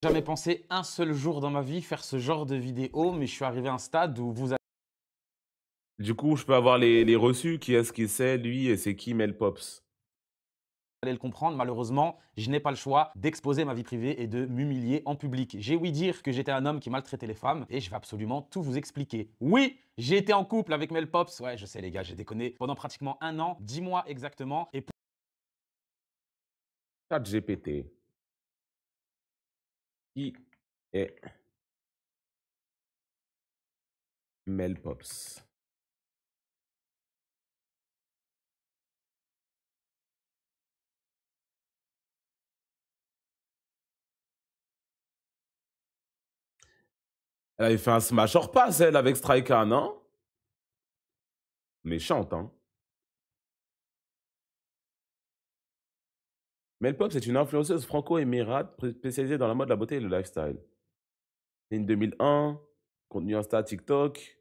Jamais pensé un seul jour dans ma vie faire ce genre de vidéo, mais je suis arrivé à un stade où vous Du coup, je peux avoir les reçus. Qui est-ce que c'est, lui, et c'est qui Mel Pops? allez le comprendre. Malheureusement, je n'ai pas le choix d'exposer ma vie privée et de m'humilier en public. J'ai ouï dire que j'étais un homme qui maltraitait les femmes et je vais absolument tout vous expliquer. Oui, j'ai été en couple avec Mel Pops. Ouais, je sais les gars, j'ai déconné pendant pratiquement un an, 10 mois exactement. Et ChatGPT. Qui est Mel Pops? Elle avait fait un smash or pass, elle, avec Striker, non? Méchante, hein? Mel Pops est une influenceuse franco-émirate spécialisée dans la mode, la beauté et le lifestyle. Née en 2001, contenu Insta, TikTok.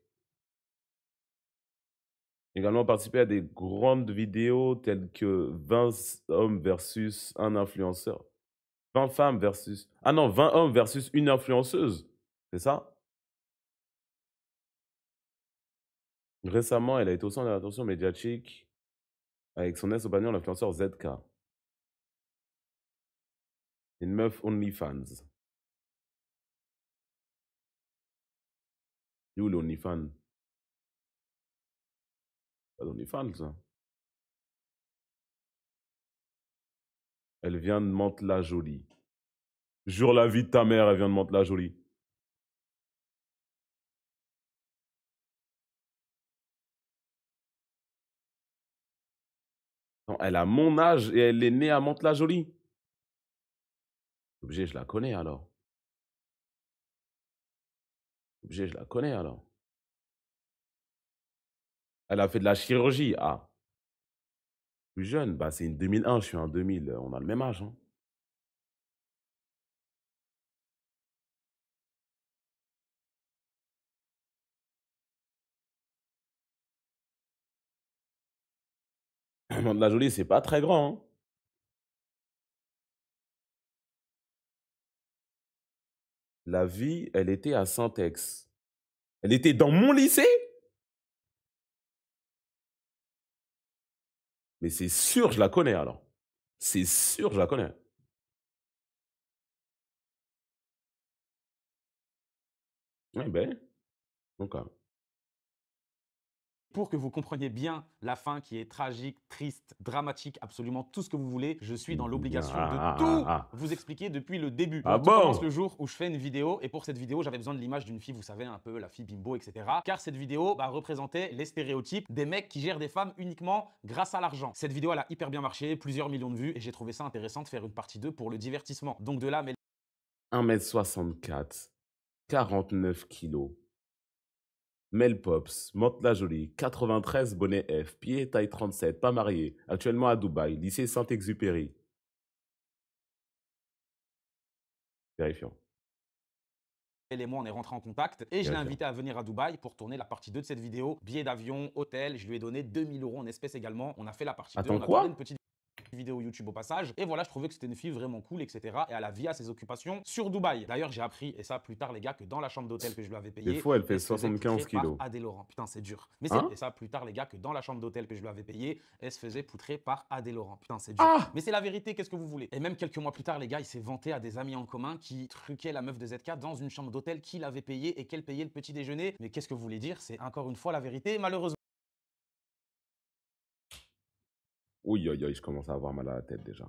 Également participé à des grandes vidéos telles que 20 hommes versus un influenceur. 20 femmes versus... Ah non, 20 hommes versus une influenceuse. C'est ça? Récemment, elle a été au centre de l'attention médiatique avec son ex-compagnon, l'influenceur ZK. Une meuf OnlyFans. Et où l'OnlyFans? Pas d'OnlyFans, ça. Elle vient de Mantes-la-Jolie. Jure la vie de ta mère, elle vient de Mantes-la-Jolie. Non, elle a mon âge et elle est née à Mantes-la-Jolie. Obligé, je la connais alors. Obligé, je la connais alors. Elle a fait de la chirurgie. Ah, plus jeune. Bah, c'est une 2001, je suis un 2000. On a le même âge, hein. Mantes-la-Jolie, c'est pas très grand, hein. La vie, elle était à Saint-Ex. Elle était dans mon lycée? Mais c'est sûr, je la connais alors. C'est sûr, je la connais. Ouais, ben, donc, pour que vous compreniez bien la fin qui est tragique, triste, dramatique, absolument tout ce que vous voulez, je suis dans l'obligation de tout vous expliquer depuis le début. Ah Tout commence bon? le jour où je fais une vidéo et pour cette vidéo, j'avais besoin de l'image d'une fille, vous savez, un peu la fille bimbo, etc. Car cette vidéo représentait les stéréotypes des mecs qui gèrent des femmes uniquement grâce à l'argent. Cette vidéo, elle a hyper bien marché, plusieurs millions de vues et j'ai trouvé ça intéressant de faire une partie 2 pour le divertissement. Donc de là, mais 1 m 64, 49 kilos. Mel Pops, Mantes-la-Jolie, 93, bonnet F, pied taille 37, pas marié, actuellement à Dubaï, lycée Saint-Exupéry. Vérifiant. elle et moi, on est rentrés en contact et je l'ai Vérifiant. invité à venir à Dubaï pour tourner la partie 2 de cette vidéo. Billet d'avion, hôtel, je lui ai donné 2000 € en espèces également. On a fait la partie 2, Attends on a tourné une quoi? petite vidéo YouTube au passage. Et voilà, je trouvais que c'était une fille vraiment cool, etc. Et elle a vie à ses occupations sur Dubaï. D'ailleurs, j'ai appris, et ça plus tard, les gars, que dans la chambre d'hôtel que je lui avais C'est payée, faux, elle fait elle se faisait poutrer 75 par kilos. Adé Laurent. Putain, c'est dur. Mais c'est, Hein? et ça plus tard, les gars, que dans la chambre d'hôtel que je lui avais payée, elle se faisait poutrer par Adé Laurent. Putain, c'est dur. Ah! Mais c'est la vérité, qu'est-ce que vous voulez? Et même quelques mois plus tard, les gars, il s'est vanté à des amis en commun qui truquaient la meuf de ZK dans une chambre d'hôtel qu'il avait payée et qu'elle payait le petit déjeuner. Mais qu'est-ce que vous voulez dire? C'est encore une fois la vérité, malheureusement. Oui, aïe, aïe, je commence à avoir mal à la tête déjà.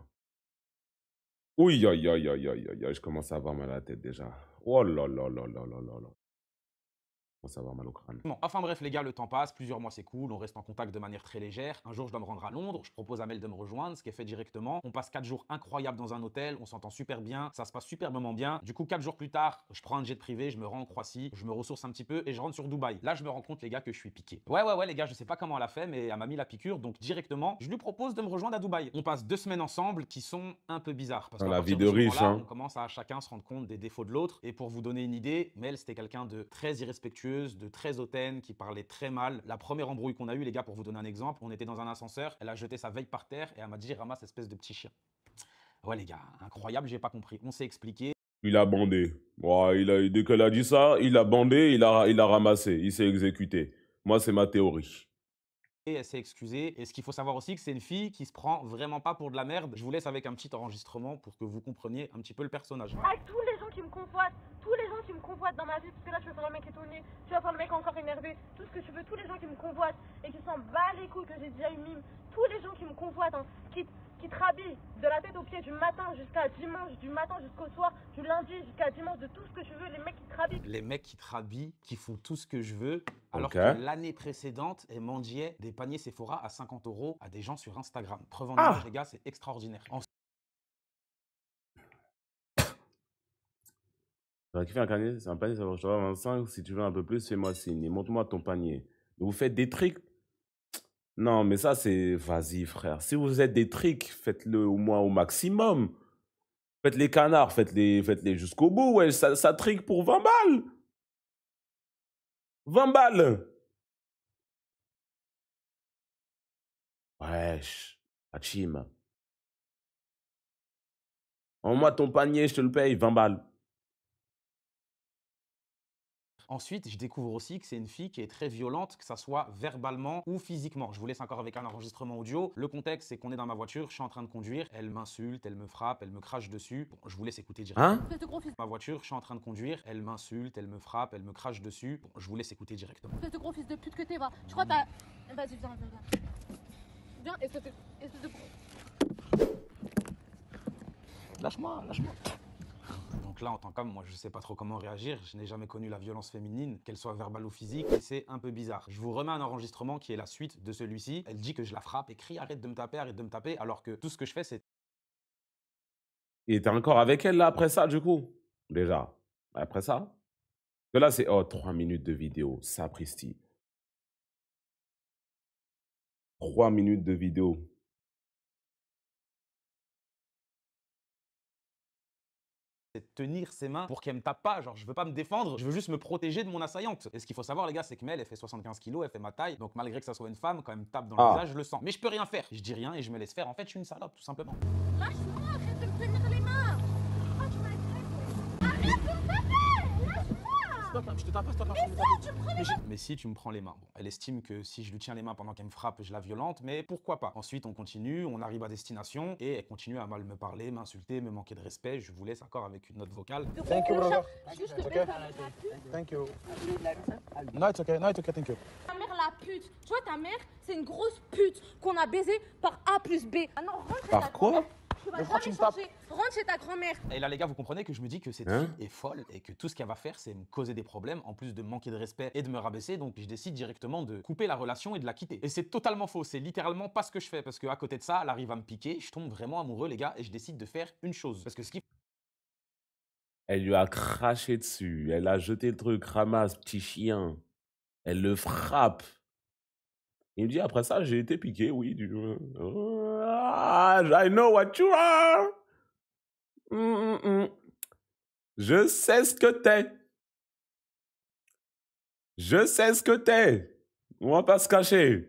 Oui, aïe, aïe, aïe, aïe, aïe, aïe, je commence à avoir mal à la tête déjà. Oh là là là là là là là. Je commence à avoir mal au crâne. Bon, enfin bref les gars, le temps passe, plusieurs mois c'est cool, on reste en contact de manière très légère. Un jour je dois me rendre à Londres, je propose à Mel de me rejoindre, ce qui est fait directement. On passe 4 jours incroyables dans un hôtel, on s'entend super bien, ça se passe superbement bien. Du coup 4 jours plus tard, je prends un jet privé, je me rends en Croatie, je me ressource un petit peu et je rentre sur Dubaï. Là je me rends compte les gars que je suis piqué. Ouais les gars, je sais pas comment elle a fait mais elle m'a mis la piqûre, donc directement je lui propose de me rejoindre à Dubaï. On passe 2 semaines ensemble qui sont un peu bizarres parce Dans qu'à la vie partir de de ce riche, moment-là, on hein. commence à chacun se rendre compte des défauts de l'autre. Et pour vous donner une idée, Mel c'était quelqu'un de très irrespectueuse, de très hautaine, qui parlait très mal. La première embrouille qu'on a eue, les gars, pour vous donner un exemple, on était dans un ascenseur, elle a jeté sa veille par terre et elle m'a dit ramasse espèce de petit chien. Ouais les gars, incroyable, j'ai pas compris. On s'est expliqué. Il a bandé. Ouais, dès qu'elle a dit ça, il a bandé, il a ramassé, il s'est exécuté. Moi, c'est ma théorie. Et elle s'est excusée. Et ce qu'il faut savoir aussi, que c'est une fille qui se prend vraiment pas pour de la merde. Je vous laisse avec un petit enregistrement pour que vous compreniez un petit peu le personnage. Avec tous les gens qui me convoitent, tous les gens qui me convoitent dans ma vie, parce que là tu vas faire le mec étonné, tu vas faire le mec encore énervé, tout ce que tu veux, tous les gens qui me convoitent et qui s'en bat les couilles que j'ai déjà eu mime, tous les gens qui me convoitent, hein, qui te rhabillent de la tête aux pieds du matin jusqu'à dimanche, du matin jusqu'au soir, du lundi jusqu'à dimanche, de tout ce que tu veux, les mecs qui te rhabillent. Les mecs qui te rhabillent, qui font tout ce que je veux, alors Ok. que l'année précédente, elles mendiaient des paniers Sephora à 50 € à des gens sur Instagram. Preuve en Ah! image, les gars, c'est extraordinaire. J'aurais kiffé un panier, c'est un panier, ça va, je te 25. Si tu veux un peu plus, fais-moi signe. Et montre-moi ton panier. Vous faites des tricks? Non, mais ça, c'est. Vas-y, frère. Si vous êtes des tricks, faites-le au moins au maximum. Faites les canards, faites-les jusqu'au bout. Ouais, ça trick pour 20 balles. 20 balles. Wesh. Hachim. Envoie ton panier, je te le paye, 20 balles. Ensuite, je découvre aussi que c'est une fille qui est très violente, que ça soit verbalement ou physiquement. Je vous laisse encore avec un enregistrement audio. Le contexte, c'est qu'on est dans ma voiture, je suis en train de conduire, elle m'insulte, elle me frappe, elle me crache dessus. Bon, je vous laisse écouter directement. Hein? Espèce de gros fils, Ma voiture, je suis en train de conduire, elle m'insulte, elle me frappe, elle me crache dessus. Bon, je vous laisse écouter directement. espèce de gros fils de pute que t'es, va. Je crois que t'as. Vas-y, viens. Viens, espèce de gros. Lâche-moi, lâche-moi. Donc là, en tant qu'homme, moi, je sais pas trop comment réagir. Je n'ai jamais connu la violence féminine, qu'elle soit verbale ou physique, et c'est un peu bizarre. Je vous remets un enregistrement qui est la suite de celui-ci. Elle dit que je la frappe et crie arrête de me taper, alors que tout ce que je fais, c'est Et t'es encore avec elle là après ça, du coup? Déjà. Après ça? Parce que là, c'est. Oh, 3 minutes de vidéo. Sapristi. 3 minutes de vidéo. tenir ses mains pour qu'elle me tape pas. Genre, je veux pas me défendre, je veux juste me protéger de mon assaillante. Et ce qu'il faut savoir, les gars, c'est que Mel, elle fait 75 kilos, elle fait ma taille. Donc, malgré que ça soit une femme, quand elle me tape dans le Ah. visage, je le sens. Mais je peux rien faire. Je dis rien et je me laisse faire. En fait, je suis une salope, tout simplement. Lâche-moi, arrête de me tenir les mains. Pourquoi tu m'as agressé? Arrête de me taper. Lâche-moi. Stop, je te tape pas, stop, Tu me prends les mains. Mais si tu me prends les mains, bon, elle estime que si je lui tiens les mains pendant qu'elle me frappe, je la violente, mais pourquoi pas. Ensuite, on continue, on arrive à destination et elle continue à mal me parler, m'insulter, me manquer de respect. Je vous laisse encore avec une note vocale. Thank you, brother. Juste te Okay. baisse avec la pute. Thank you. No, it's okay. No, it's okay. Thank you. Ta mère, la pute. Tu vois, ta mère, c'est une grosse pute qu'on a baisée par A plus B. Ah non, rentre chez Par ta quoi? grand-mère. Tu vas Mais pourquoi jamais tu me tapes? changer. Rentre chez ta grand-mère. Et là, les gars, vous comprenez que je me dis que cette Hein? fille est folle et que tout ce qu'elle va faire, c'est me causer des problèmes, en plus de me manquer de respect et de me rabaisser. Donc, je décide directement de couper la relation et de la quitter. Et c'est totalement faux. C'est littéralement pas ce que je fais. Parce qu'à côté de ça, elle arrive à me piquer. Je tombe vraiment amoureux, les gars, et je décide de faire une chose. Parce que ce qui Elle lui a craché dessus. Elle a jeté le truc. Ramasse, petit chien. Elle le frappe. Il me dit, après ça, j'ai été piqué, oui. Ah, I know what you are. Je sais ce que t'es. Je sais ce que t'es. On va pas se cacher.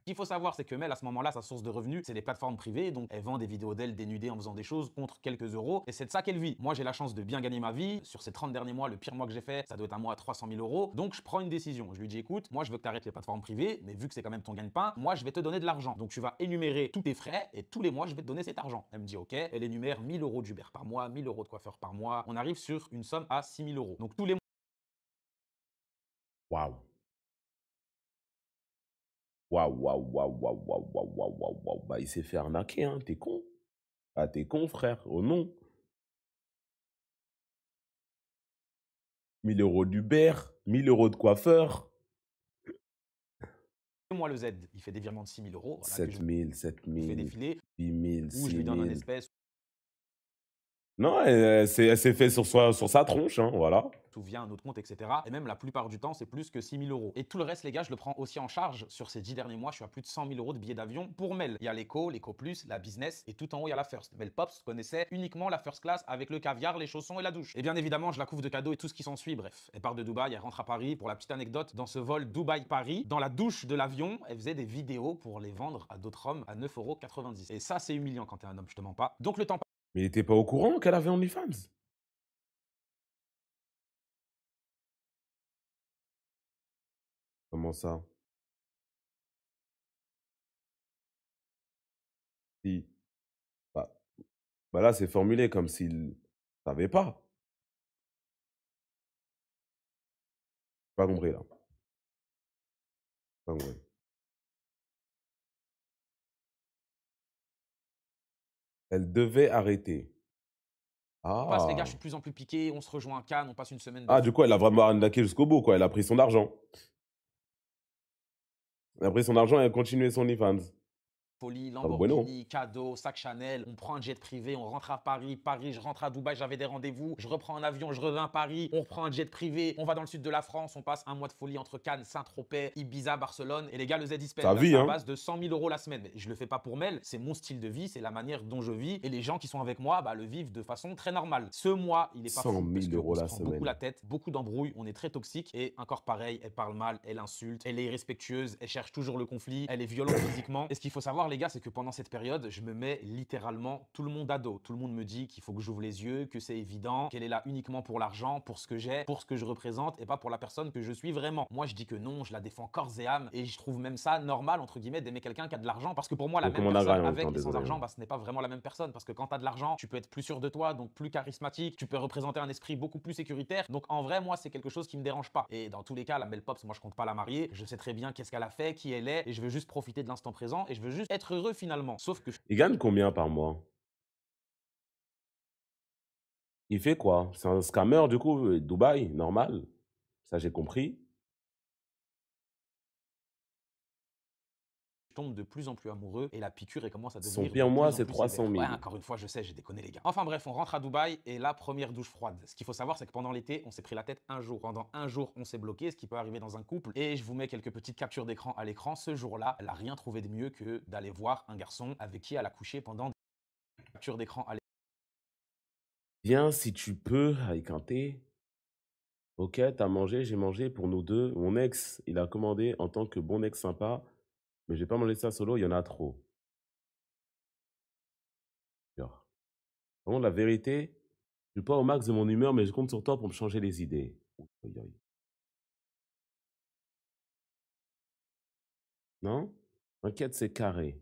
qu'il faut savoir, c'est que Mel, à ce moment-là, sa source de revenus, c'est les plateformes privées. Donc, elle vend des vidéos d'elle dénudée en faisant des choses contre quelques euros. Et c'est de ça qu'elle vit. Moi, j'ai la chance de bien gagner ma vie. Sur ces 30 derniers mois, le pire mois que j'ai fait, ça doit être un mois à 300 000 euros. Donc, je prends une décision. Je lui dis, écoute, moi, je veux que tu arrêtes les plateformes privées, mais vu que c'est quand même ton gagne-pain, moi, je vais te donner de l'argent. Donc, tu vas énumérer tous tes frais et tous les mois, je vais te donner cet argent. Elle me dit, ok. Elle énumère 1000 euros d'Uber par mois, 1000 euros de coiffeur par mois. On arrive sur une somme à 6 000 euros. Donc, tous les mois, Waouh. Waouh, waouh, waouh, waouh, waouh, waouh, waouh, waouh, waouh. Bah, il s'est fait arnaquer, hein. T'es con. Ah, t'es con, frère. Oh non. 1000 euros d'Uber, 1000 euros de coiffeur. moi, le Z, il fait des virements de 6 000 euros. Voilà, que je 7000, fais 7000, défiler, 8000, ou je lui donne un 6000. espèce. Non, elle s'est fait sur sa tronche, hein, voilà. Tout vient un autre compte, etc. Et même la plupart du temps, c'est plus que 6 000 euros. Et tout le reste, les gars, je le prends aussi en charge. Sur ces 10 derniers mois, je suis à plus de 100 000 euros de billets d'avion pour Mel. Il y a l'éco, l'éco plus, la business, et tout en haut, il y a la first. Mel Pops connaissait uniquement la first class avec le caviar, les chaussons et la douche. Et bien évidemment, je la couvre de cadeaux et tout ce qui s'ensuit. Bref, elle part de Dubaï, elle rentre à Paris. Pour la petite anecdote, dans ce vol Dubaï-Paris, dans la douche de l'avion, elle faisait des vidéos pour les vendre à d'autres hommes à 9,90 €. Et ça, c'est humiliant quand t'es un homme, je te mens pas. Donc le temps Mais il était pas au courant qu'elle avait OnlyFans. Comment ça? Si. Bah, bah là, c'est formulé comme s'il savait pas. Pas compris, là. Pas compris. Elle devait arrêter. On passe, les gars, je Ah. suis de plus en plus piqué, on se rejoint à Cannes, on passe une semaine de Ah, du coup, elle a vraiment arnaqué jusqu'au bout, quoi. Elle a pris son argent. Elle a pris son argent et a continué son OnlyFans. folie, Pas le bueno. Lamborghini, cadeaux, sac Chanel, on prend un jet privé, on rentre à Paris, je rentre à Dubaï, j'avais des rendez-vous, je reprends un avion, je reviens à Paris, on reprend un jet privé, on va dans le sud de la France, on passe un mois de folie entre Cannes, Saint-Tropez, Ibiza, Barcelone, et les gars, le Z Spend, Sa vie, c'est à hein. base de 100 000 € la semaine. Mais je le fais pas pour Mel, c'est mon style de vie, c'est la manière dont je vis, et les gens qui sont avec moi, bah, le vivent de façon très normale. Ce mois, il est pas 100 fou, parce 000 qu'on € se la prend beaucoup semaine. la tête, beaucoup d'embrouilles, on est très toxique, et encore pareil, elle parle mal, elle insulte, elle est irrespectueuse, elle cherche toujours le conflit, elle est violente physiquement. Et ce qu'il faut savoir, les gars, c'est que pendant cette période, je me mets littéralement tout le monde à dos. Tout le monde me dit qu'il faut que j'ouvre les yeux, que c'est évident, qu'elle est là uniquement pour l'argent, pour ce que j'ai, pour ce que je représente, et pas pour la personne que je suis vraiment. Moi, je dis que non, je la défends corps et âme, et je trouve même ça normal, entre guillemets, d'aimer quelqu'un qui a de l'argent, parce que pour moi, la Donc, même comment on a personne gagné en même avec temps, et sans désolé, argent, hein. bah, ce n'est pas vraiment la même personne, parce que quand tu as de l'argent, tu peux être plus sûr de toi, donc plus charismatique, tu peux représenter un esprit beaucoup plus sécuritaire. Donc en vrai, moi, c'est quelque chose qui me dérange pas. Et dans tous les cas, la Mel Pops, moi, je compte pas la marier. Je sais très bien qu'est-ce qu'elle a fait, qui elle est, et je veux juste profiter de l'instant présent, et je veux juste être heureux finalement. Sauf que Il gagne combien par mois? Il fait quoi? C'est un scammer, du coup, Dubaï, normal. Ça, j'ai compris. je tombe de plus en plus amoureux et la piqûre elle commence à Son devenir pire de mois, plus en c'est plus 300 sévère. 000. Ouais, encore une fois, je sais, j'ai déconné les gars. Enfin bref, on rentre à Dubaï et la première douche froide. Ce qu'il faut savoir, c'est que pendant l'été, on s'est pris la tête un jour. Pendant un jour, on s'est bloqué, ce qui peut arriver dans un couple. Et je vous mets quelques petites captures d'écran à l'écran. Ce jour-là, elle a rien trouvé de mieux que d'aller voir un garçon avec qui elle a couché pendant des captures d'écran à l'écran. Viens, si tu peux, avec un thé. Ok, t'as mangé, j'ai mangé pour nous deux. Mon ex, il a commandé en tant que bon ex sympa. Mais j'ai pas mangé ça solo, il y en a trop. Genre. Vraiment, la vérité, je suis pas au max de mon humeur, mais je compte sur toi pour me changer les idées. Aïe, aïe. Non? T'inquiète, c'est carré.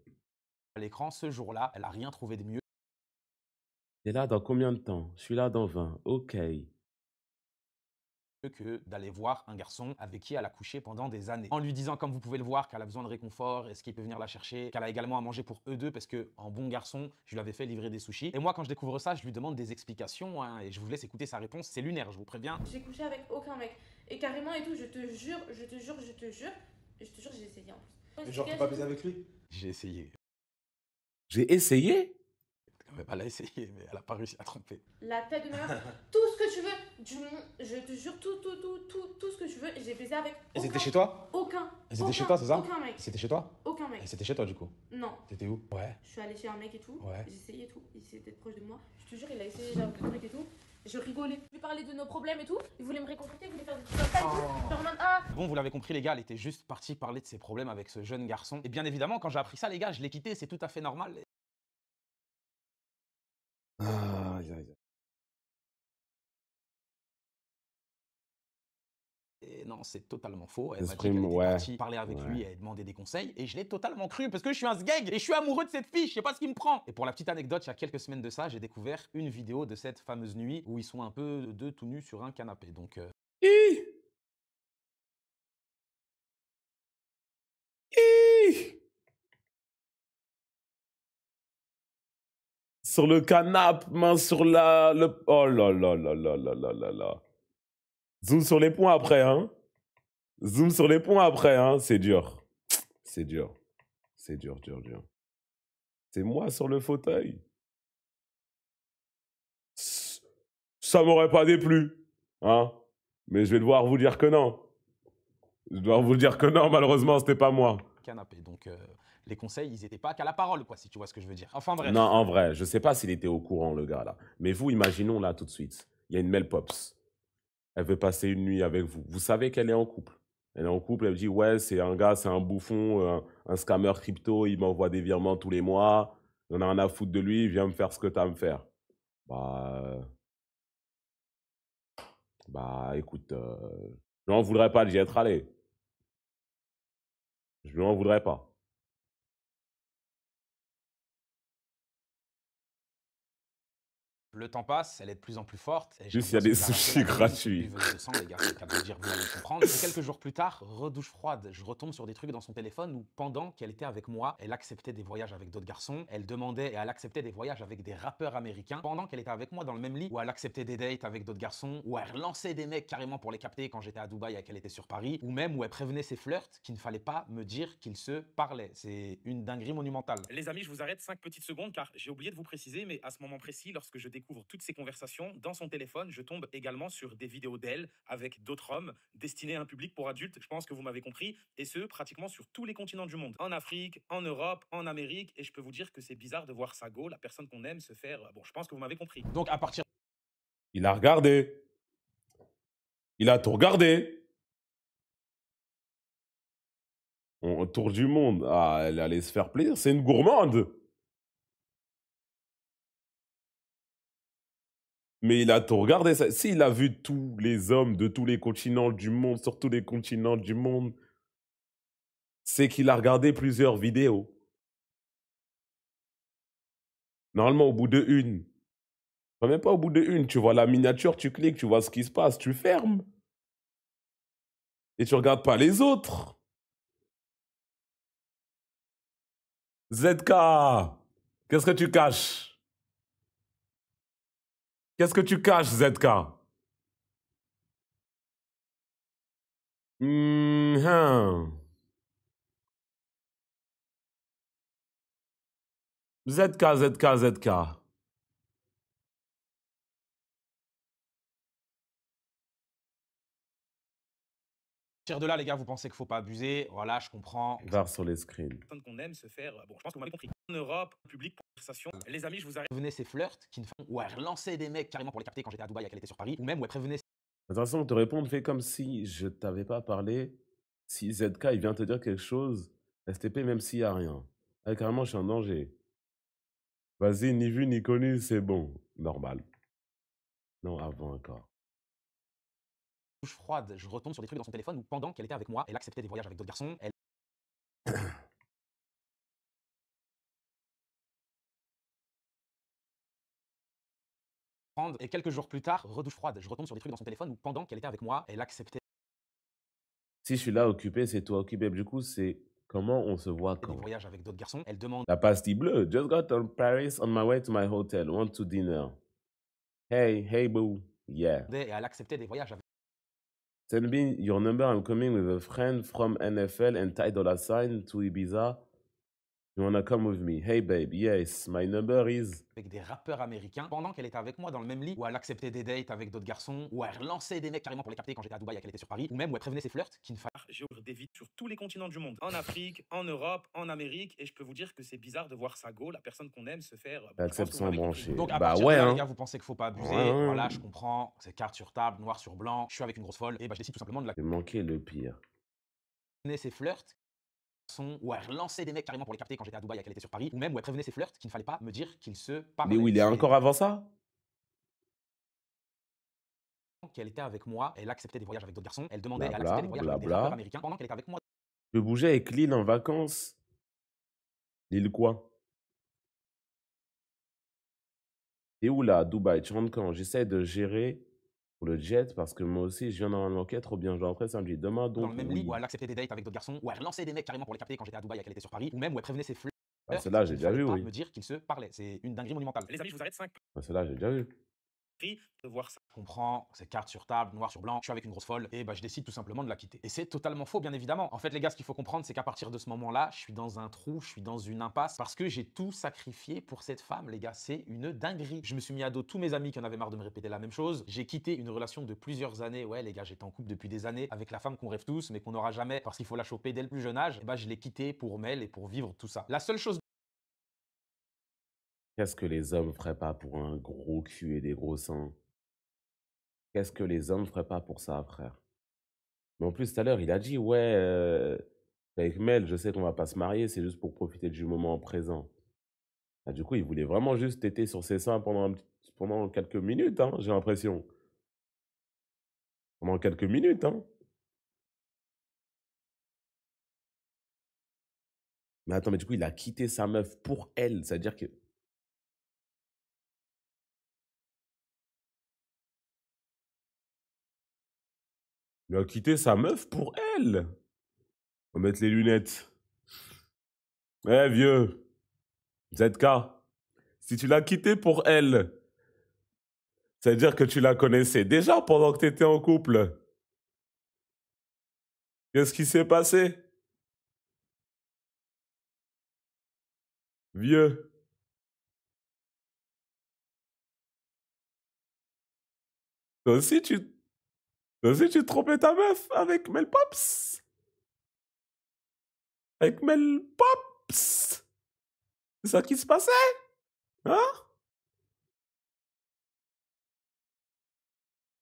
À l'écran, ce jour-là, elle a rien trouvé de mieux T'es là dans combien de temps? Je suis là dans 20. Ok. que d'aller voir un garçon avec qui elle a couché pendant des années. En lui disant, comme vous pouvez le voir, qu'elle a besoin de réconfort, est-ce qu'il peut venir la chercher, qu'elle a également à manger pour eux deux, parce que en bon garçon, je lui avais fait livrer des sushis. Et moi, quand je découvre ça, je lui demande des explications, hein, et je vous laisse écouter sa réponse. C'est lunaire, je vous préviens. J'ai couché avec aucun mec. Et carrément et tout, je te jure, je te jure, je te jure. Et je te jure, j'ai essayé en plus. Et genre, t'as pas baisé avec lui? J'ai essayé. J'ai essayé? Elle a essayé, mais elle a pas réussi à tromper. La tête de ma mère, tout ce que tu veux, du monde, je te jure, tout ce que tu veux. Et j'ai baisé avec Et aucun. c'était chez toi? Aucun. Et c'était aucun- chez toi, c'est ça? Aucun mec. C'était chez toi? Aucun mec. Et c'était chez toi, du coup? Non. T'étais où? Ouais. Je suis allée chez un mec et tout. Ouais. J'ai essayé et tout. Il essayait d'être proche de moi. Je te jure, il a essayé genre, de trucs et tout. Je rigolais. Je lui parlais de nos problèmes et tout. Il voulait me réconforter, il voulait faire des trucs comme ça et tout. Genre en mode, ah, Bon, vous l'avez compris, les gars, elle était juste partie parler de ses problèmes avec ce jeune garçon. Et bien évidemment, quand j'ai appris ça, les gars, je l'ai quitté, c'est tout à fait normal. Aïe, aïe, aïe. Et non, c'est totalement faux. Elle m'a dit J'exprime, qu'elle était ouais. partie parler avec Ouais. lui et demander des conseils. Et je l'ai totalement cru parce que je suis un sgeg et je suis amoureux de cette fille. Je sais pas ce qui me prend. Et pour la petite anecdote, il y a quelques semaines de ça, j'ai découvert une vidéo de cette fameuse nuit où ils sont un peu deux tout nus sur un canapé. Donc, Hi! Hi! Sur le canapé, main sur le... Oh là là là là là là là là. Zoom sur les points après, hein. Zoom sur les points après, hein. C'est dur. C'est dur. C'est dur, dur, dur. C'est moi sur le fauteuil. Ça m'aurait pas déplu, hein. Mais je vais devoir vous dire que non. Je dois vous dire que non, malheureusement, c'était pas moi. canapé. Donc, les conseils, ils étaient pas qu'à la parole, quoi, si tu vois ce que je veux dire. Enfin bref. Non, en vrai, je sais pas s'il était au courant, le gars, là. Mais vous, imaginons, là, tout de suite. Il y a une Mel Pops. Elle veut passer une nuit avec vous. Vous savez qu'elle est en couple. Elle est en couple, elle dit, ouais, c'est un gars, c'est un bouffon, un scammer crypto, il m'envoie des virements tous les mois. On a rien à foutre de lui, viens me faire ce que t'as à me faire. Bah, écoute, j'en voudrais pas d'y être allé. Je lui en voudrais pas. Le temps passe, elle est de plus en plus forte. Et Juste, il y j'aime a bien des se sushis caresser la gratuits. buveuse de sang, les gars, c'est le cas de le dire, vous allez comprendre. Et quelques jours plus tard, redouche froide. Je retombe sur des trucs dans son téléphone où, pendant qu'elle était avec moi, elle acceptait des voyages avec d'autres garçons. Elle demandait et elle acceptait des voyages avec des rappeurs américains. Pendant qu'elle était avec moi dans le même lit, où elle acceptait des dates avec d'autres garçons, où elle relançait des mecs carrément pour les capter quand j'étais à Dubaï et qu'elle était sur Paris, ou même où elle prévenait ses flirts qu'il ne fallait pas me dire qu'ils se parlaient. C'est une dinguerie monumentale. Les amis, je vous arrête 5 petites secondes car j'ai oublié de vous préciser, mais à ce moment précis, lorsque je découvre toutes ces conversations, dans son téléphone, je tombe également sur des vidéos d'elle avec d'autres hommes destinés à un public pour adultes, je pense que vous m'avez compris, et ce, pratiquement sur tous les continents du monde. En Afrique, en Europe, en Amérique, et je peux vous dire que c'est bizarre de voir sa go, la personne qu'on aime, se faire... Bon, je pense que vous m'avez compris. Donc à partir Il a regardé. Il a tout regardé. Tour du monde. Ah, elle allait se faire plaisir. C'est une gourmande. Mais il a tout regardé. S'il a vu tous les hommes de tous les continents du monde, sur tous les continents du monde, c'est qu'il a regardé plusieurs vidéos. Normalement, au bout de une. Enfin, même pas au bout de une. Tu vois la miniature, tu cliques, tu vois ce qui se passe, tu fermes. Et tu regardes pas les autres. ZK, qu'est-ce que tu caches? Qu'est-ce que tu caches, ZK? Mhm. ZK, ZK, ZK. de là, les gars, vous pensez qu'il faut pas abuser. Voilà, je comprends. Var sur les screens. La personne qu'on aime se faire... Bon, je pense que vous m'avez compris. En Europe, public, conversation. Les amis, je vous arrête. Prévenait ses flirts qui ne font, où elle relançait des mecs carrément pour les capter quand j'étais à Dubaï et qu'elle était sur Paris, ou même où elle prévenait De toute façon, te répondre, fais comme si je t'avais pas parlé. Si ZK, il vient te dire quelque chose, STP, même s'il y a rien. Ah, carrément, je suis en danger. Vas-y, ni vu ni connu, c'est bon. Normal. Non, avant encore. douche froide. Je retombe sur des trucs dans son téléphone où, pendant qu'elle était avec moi, elle acceptait des voyages avec d'autres garçons. Elle et quelques jours plus tard, redouche froide. Je retombe sur des trucs dans son téléphone où, pendant qu'elle était avec moi, elle acceptait Si je suis là occupé, c'est toi occupé. Du coup, c'est comment on se voit des quand? voyages avec d'autres garçons. Elle demandait La pastille bleue. Just got to Paris on my way to my hotel. Want to dinner. Hey, hey boo. Yeah. et elle acceptait des voyages avec Send me your number. I'm coming with a friend from NFL and Ty Dolla Sign to Ibiza. You wanna come with me? Hey babe, yes, my number is... des rappeurs américains pendant qu'elle était avec moi dans le même lit, où elle acceptait des dates avec d'autres garçons, où elle relançait des mecs carrément pour les capter quand j'étais à Dubaï et qu'elle était sur Paris, ou même où elle prévenait ses flirts qu'il ne fallait J'ai ouvert des vidéos sur tous les continents du monde. En Afrique, en Europe, en Amérique, et je peux vous dire que c'est bizarre de voir sa go, la personne qu'on aime, se faire... Bon, je pense Accepte que vous sans m'avez brancher. compris. Donc à Bah partir ouais, de là, les hein. gars, vous pensez qu'il faut pas abuser. Ouais, ouais. Voilà, je comprends. C'est carte sur table, noir sur blanc. Je suis avec une grosse folle. Et bah, je décide tout simplement de la J'ai manqué le pire. prévenir ses flirts où elle relançait des mecs carrément pour les capter quand j'étais à Dubaï et qu'elle était sur Paris, ou même où elle prévenait ses flirts qu'il ne fallait pas me dire qu'ils se parlaient. Mais où il est encore avant ça? Qu'elle était avec moi, elle acceptait des voyages avec d'autres garçons. Elle demandait, elle Blabla, acceptait des voyages avec des blabla. rappeurs américains pendant qu'elle était avec moi. Je bougeais avec Lille en vacances. Lille quoi? T'es où là, à Dubaï? Tu rentres quand? J'essaie de gérer pour le jet parce que moi aussi, je viens dans l'enquête, trop bien. Je rentrais samedi. Demain, Dans donc, le même oui. lit, où elle acceptait des dates avec d'autres garçons, où elle relançait des mecs carrément pour les capter quand j'étais à Dubaï et qu'elle était sur Paris, ou même où elle prévenait ses flirts Ah, celle-là, j'ai qu'il ne déjà fallait vu, pas oui. me dire qu'ils se parlaient. C'est une dinguerie monumentale. Les amis, je vous arrête 5 Ah, celle-là, j'ai déjà vu. de voir ça. Je comprends, c'est carte sur table, noir sur blanc, je suis avec une grosse folle, et bah je décide tout simplement de la quitter. Et c'est totalement faux, bien évidemment. En fait, les gars, ce qu'il faut comprendre, c'est qu'à partir de ce moment-là, je suis dans un trou, je suis dans une impasse, parce que j'ai tout sacrifié pour cette femme, les gars. C'est une dinguerie. Je me suis mis à dos tous mes amis qui en avaient marre de me répéter la même chose. J'ai quitté une relation de plusieurs années. Ouais, les gars, j'étais en couple depuis des années avec la femme qu'on rêve tous, mais qu'on n'aura jamais, parce qu'il faut la choper dès le plus jeune âge. Et bah, je l'ai quittée pour Mel et pour vivre tout ça. La seule chose Qu'est-ce que les hommes feraient pas pour un gros cul et des gros seins? Qu'est-ce que les hommes feraient pas pour ça, frère? Mais en plus, tout à l'heure, il a dit, ouais, avec Mel, je sais qu'on va pas se marier, c'est juste pour profiter du moment présent. Ah, du coup, il voulait vraiment juste téter sur ses seins pendant quelques minutes, hein, j'ai l'impression. Pendant quelques minutes, hein. Mais attends, mais du coup, il a quitté sa meuf pour elle. C'est-à-dire que... Il a quitté sa meuf pour elle. On va mettre les lunettes. Eh, vieux. ZK. Si tu l'as quitté pour elle, c'est-à-dire que tu la connaissais déjà pendant que tu étais en couple. Qu'est-ce qui s'est passé? Vieux. Toi aussi, tu trompais ta meuf avec Mel Pops. Avec Mel Pops. C'est ça qui se passait? Hein?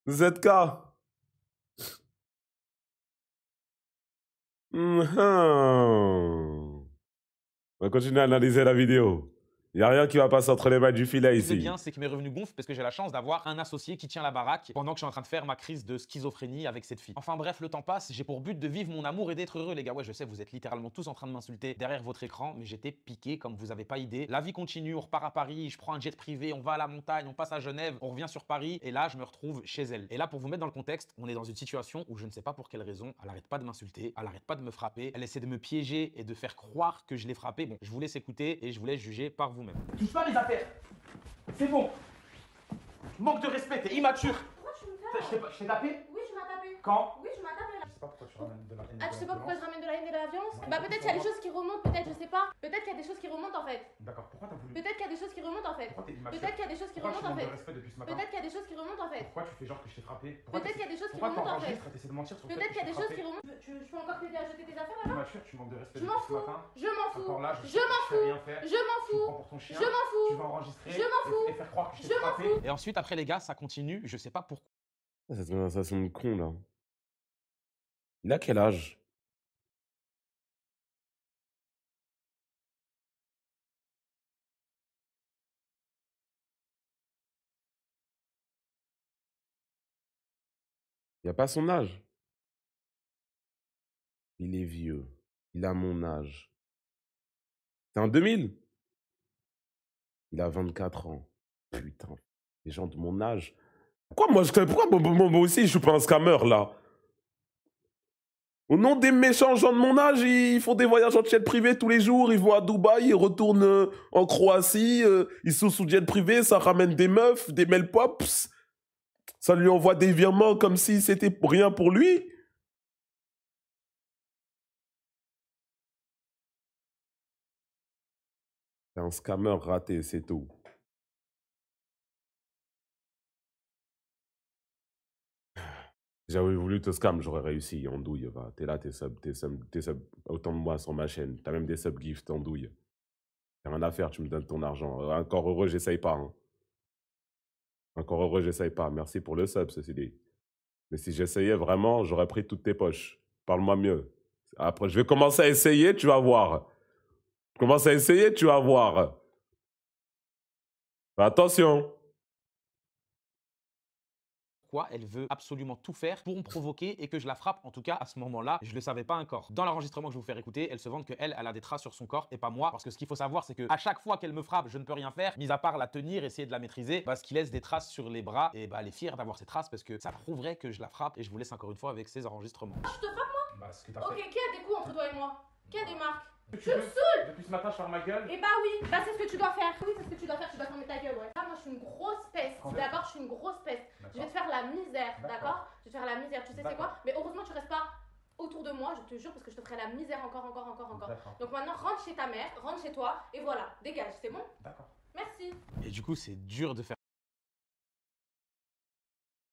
ZK. On va continuer à analyser la vidéo. Il n'y a rien qui va passer entre les mains du filet Ce qui est ici. bien, c'est que mes revenus gonflent parce que j'ai la chance d'avoir un associé qui tient la baraque pendant que je suis en train de faire ma crise de schizophrénie avec cette fille. Enfin bref, le temps passe, j'ai pour but de vivre mon amour et d'être heureux, les gars. Ouais, je sais, vous êtes littéralement tous en train de m'insulter derrière votre écran, mais j'étais piqué comme vous avez pas idée. La vie continue, on repart à Paris, je prends un jet privé, on va à la montagne, on passe à Genève, on revient sur Paris, et là, je me retrouve chez elle. Et là, pour vous mettre dans le contexte, on est dans une situation où je ne sais pas pour quelle raison, elle arrête pas de m'insulter, elle arrête pas de me frapper, elle essaie de me piéger et de faire croire que je l'ai frappé. Bon, je vous laisse écouter et je vous laisse juger par vous-même. Touche pas mes affaires. C'est bon. Manque de respect, t'es immature. Pourquoi tu me tapes? Je t'ai tapé? Oui, tu m'as tapé. Quand? Oui, tu m'as tapé là. Je sais pas pourquoi tu ramènes de la haine. Ah, tu sais pas pourquoi je ramène de la haine et de la violence? Ouais, Bah, peut-être qu'il y a des choses qui remontent, peut-être, je sais pas. Peut-être qu'il y a des choses qui remontent en fait. D'accord, pourquoi t'as voulu? Peut-être qu'il y a des choses qui remontent en fait. Pourquoi t'es immature? Peut-être qu'il y a des choses qui Pourquoi tu remontent en manques de fait. respect depuis ce matin? Peut-être qu'il y a des choses qui remontent en fait. Pourquoi tu fais genre que je t'ai frappé? Peut-être qu'il y a des choses qui Pourquoi remontent en fait. t'enregistres et t'essaies de mentir sur le fait Peut-être que qu'il y a je des t'ai choses frappé? qui remontent. Je peux encore t'aider à jeter tes affaires T'es là-bas? immature, tu manques de respect Je depuis m'en ce fous. matin. Je m'en fous. Encore là, Je m'en fais fous. rien faire. Je m'en Tu me fous. prends pour ton chien. Je m'en fous. Tu vas enregistrer Je m'en fous. et faire croire que je Je t'ai m'en frappé. fous. Et ensuite, après les gars, ça continue. Je sais pas pourquoi. Cette conversation de con, là. Il a quel âge? Il a pas son âge. Il est vieux. Il a mon âge. C'est en 2000? Il a 24 ans. Putain. Les gens de mon âge. Pourquoi moi aussi, je suis pas un scammer, là? Au nom des méchants gens de mon âge, ils font des voyages en jet privé tous les jours, ils vont à Dubaï, ils retournent en Croatie, ils sont sous jet privé, ça ramène des meufs, des Mel Pops, ça lui envoie des virements comme si c'était rien pour lui. C'est un scammer raté, c'est tout. J'avais voulu te scam, j'aurais réussi en douille. Va. T'es là, t'es sub, autant de moi sur ma chaîne. T'as même des sub gifts en douille. Y'a rien à faire, tu me donnes ton argent. Encore heureux, j'essaye pas. Hein. Encore heureux, j'essaye pas. Merci pour le sub, ceci dit. Mais si j'essayais vraiment, j'aurais pris toutes tes poches. Parle-moi mieux. Après, je vais commencer à essayer, tu vas voir. Commence à essayer, tu vas voir. Fais attention. Elle veut absolument tout faire pour me provoquer et que je la frappe. En tout cas, à ce moment-là, je le savais pas encore. Dans l'enregistrement que je vais vous faire écouter, elle se vante qu'elle, elle a des traces sur son corps et pas moi. Parce que ce qu'il faut savoir, c'est que à chaque fois qu'elle me frappe, je ne peux rien faire, mis à part la tenir, essayer de la maîtriser, parce qu'il laisse des traces sur les bras. Et bah, elle est fière d'avoir ces traces parce que ça prouverait que je la frappe. Et je vous laisse encore une fois avec ces enregistrements. Je te frappe moi? Bah, ce que t'as Ok, qui a des coups entre toi et moi? Qui a des marques? Tu me saoules. Depuis ce matin, je ferme ma gueule. Eh bah oui, bah c'est ce que tu dois faire. Oui, c'est ce que tu dois faire, tu dois fermer ta gueule, ouais. Ah, moi je suis une grosse peste. D'abord, je suis une grosse peste. Je vais te faire la misère, d'accord? Je vais te faire la misère, tu sais c'est quoi? Mais heureusement, tu restes pas autour de moi, je te jure, parce que je te ferai la misère encore. Donc maintenant, rentre chez ta mère, rentre chez toi, et voilà, dégage, c'est bon? D'accord. Merci. Et du coup, c'est dur de faire.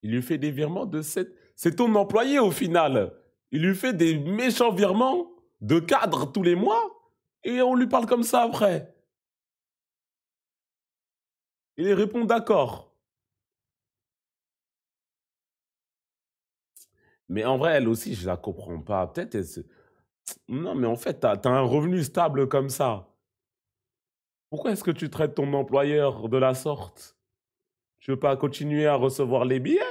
Il lui fait des virements de 7... C'est ton employé au final. Il lui fait des méchants virements de cadre tous les mois et on lui parle comme ça après. Il répond d'accord. Mais en vrai, elle aussi, je la comprends pas. Peut-être elle se... Non, mais en fait, t'as un revenu stable comme ça. Pourquoi est-ce que tu traites ton employeur de la sorte? Tu veux pas continuer à recevoir les billets?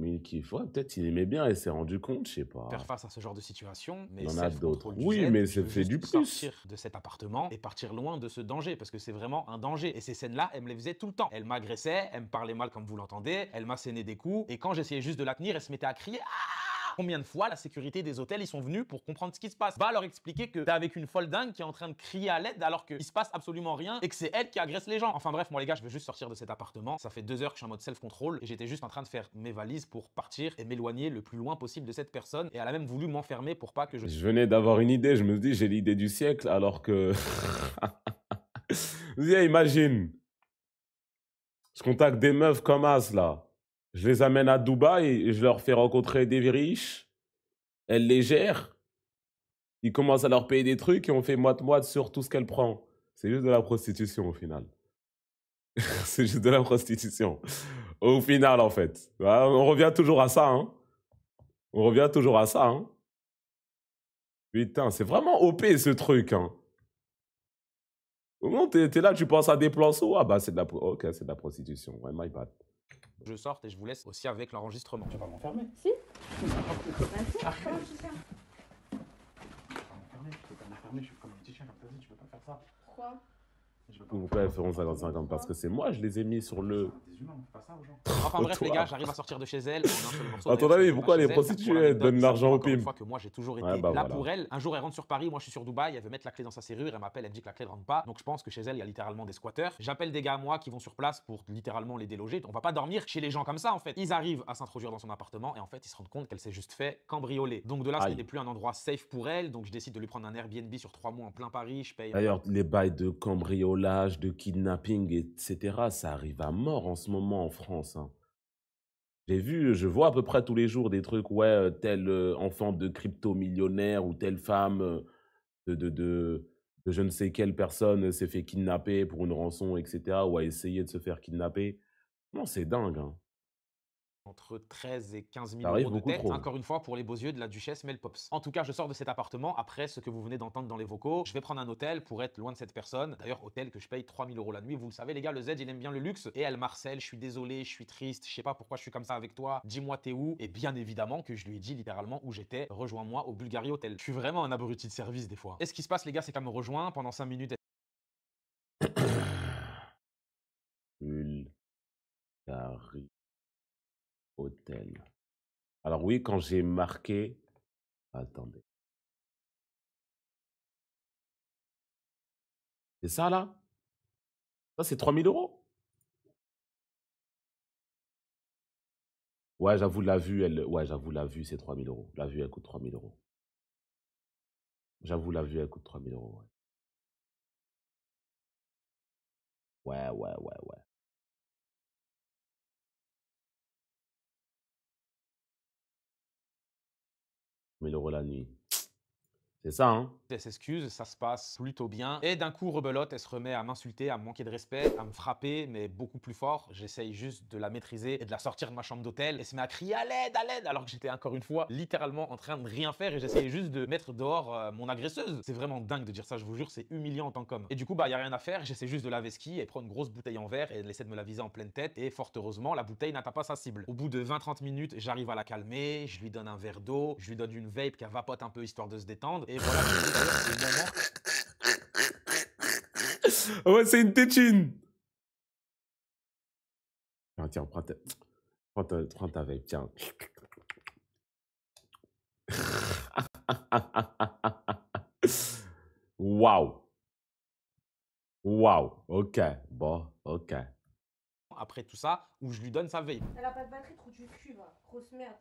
Mais il kiffe. Ouais, peut-être il aimait bien et s'est rendu compte, je sais pas. faire face à ce genre de situation, mais Il y en a d'autres. self-control du Oui, Z, mais je c'est veux fait du juste plus. sortir de cet appartement et partir loin de ce danger, parce que c'est vraiment un danger. Et ces scènes-là, elle me les faisait tout le temps. Elle m'agressait, elle me parlait mal comme vous l'entendez, elle m'assénait des coups, et quand j'essayais juste de la tenir, elle se mettait à crier. Combien de fois la sécurité des hôtels ils sont venus pour comprendre ce qui se passe? Va leur expliquer que t'es avec une folle dingue qui est en train de crier à l'aide alors qu'il se passe absolument rien et que c'est elle qui agresse les gens. Enfin bref, moi les gars, je veux juste sortir de cet appartement. Ça fait 2 heures que je suis en mode self-control et j'étais juste en train de faire mes valises pour partir et m'éloigner le plus loin possible de cette personne. Et elle a même voulu m'enfermer pour pas que je... Je venais d'avoir une idée, je me dis j'ai l'idée du siècle alors que... Imagine, je contacte des meufs comme As là. Je les amène à Dubaï et je leur fais rencontrer des riches. Elles les gèrent. Ils commencent à leur payer des trucs et on fait moite-moite sur tout ce qu'elle prend. C'est juste de la prostitution au final. C'est juste de la prostitution. Au final, en fait. On revient toujours à ça, hein. On revient toujours à ça, hein. Putain, c'est vraiment OP ce truc, hein. Au moment où t'es là, tu penses à des plans sous. Ah bah c'est de la... Ok, c'est de la prostitution. Ouais, my bad. Je sorte et je vous laisse aussi avec l'enregistrement. Tu vas pas m'enfermer. Si. Comment tu sais? Tu peux pas m'enfermer, je suis comme un petit chien, comme t'as dit, tu peux pas faire ça. Pourquoi? Je veux pas Pourquoi elles feront 50-50? Parce que c'est moi, je les ai mis sur le... des humains, on fait pas ça aux gens. Enfin bref les Toi. gars, j'arrive à sortir de chez elle en un seul morceau. À ton D'ailleurs, avis, c'est pourquoi pas les chez elle. prostituées, Pour elles l'anecdote, donnent ça l'argent prouve au encore une pim? fois que moi j'ai toujours été Ouais, bah là voilà. pour elle. Un jour elle rentre sur Paris, moi je suis sur Dubaï, elle veut mettre la clé dans sa serrure, elle m'appelle, elle me dit que la clé ne rentre pas. Donc je pense que chez elle il y a littéralement des squatteurs. J'appelle des gars à moi qui vont sur place pour littéralement les déloger. On va pas dormir chez les gens comme ça en fait. Ils arrivent à s'introduire dans son appartement et en fait ils se rendent compte qu'elle s'est juste fait cambrioler. Donc de là ce Aïe. n'était plus un endroit safe pour elle, donc je décide de lui prendre un Airbnb sur 3 mois en plein Paris, je paye. D'ailleurs, les bails de cambriolage, de kidnapping, etc., ça arrive à mort en ce moment en France, hein. Je vois à peu près tous les jours des trucs, ouais, tel enfant de crypto-millionnaire ou telle femme de je ne sais quelle personne s'est fait kidnapper pour une rançon, etc., ou a essayé de se faire kidnapper. Non, c'est dingue, hein. Entre 13 et 15 000 Ça arrive euros de beaucoup tête, trop. encore une fois pour les beaux yeux de la duchesse Mel Pops. En tout cas, je sors de cet appartement après ce que vous venez d'entendre dans les vocaux. Je vais prendre un hôtel pour être loin de cette personne. D'ailleurs, hôtel que je paye 3 000 euros la nuit. Vous le savez, les gars, le Z, il aime bien le luxe. Et elle marcelle, je suis désolé, je suis triste, je sais pas pourquoi je suis comme ça avec toi. Dis-moi t'es où? Et bien évidemment que je lui ai dit littéralement où j'étais. Rejoins-moi au Bulgari Hotel. Je suis vraiment un abruti de service des fois. Et ce qui se passe, les gars, c'est qu'elle me rejoint pendant 5 minutes. Bulgari Hotel. Alors oui, quand j'ai marqué... Attendez. C'est ça, là? Ça, c'est 3 000 euros? Ouais, j'avoue, la vue, ouais, j'avoue, la vue, c'est 3 000 euros. La vue, elle coûte 3 000 euros. J'avoue, la vue, elle coûte 3 000 euros, ouais. Ouais. 1 000 euros la nuit. C'est ça, hein? Elle s'excuse, ça se passe plutôt bien. Et d'un coup, rebelote, elle se remet à m'insulter, à me manquer de respect, à me frapper, mais beaucoup plus fort. J'essaye juste de la maîtriser et de la sortir de ma chambre d'hôtel. Elle se met à crier à l'aide, alors que j'étais encore une fois littéralement en train de rien faire et j'essayais juste de mettre dehors mon agresseuse. C'est vraiment dingue de dire ça, je vous jure, c'est humiliant en tant qu'homme. Et du coup, bah, y a rien à faire, j'essaie juste de laver ce qui, elle prend une grosse bouteille en verre et elle essaie de me la viser en pleine tête. Et fort heureusement, la bouteille n'atteint pas sa cible. Au bout de 20-30 minutes, j'arrive à la calmer, je lui donne un verre d'eau, je lui donne une vape qui vapote un peu histoire de se détendre. Et voilà, c'est le moment. Ouais, c'est une tétine. Tiens, prends ta vape, tiens. Waouh. Waouh. Ok. Bon, ok. Après tout ça, où je lui donne sa vape. Elle a pas de batterie, trou du cul, va. Grosse merde.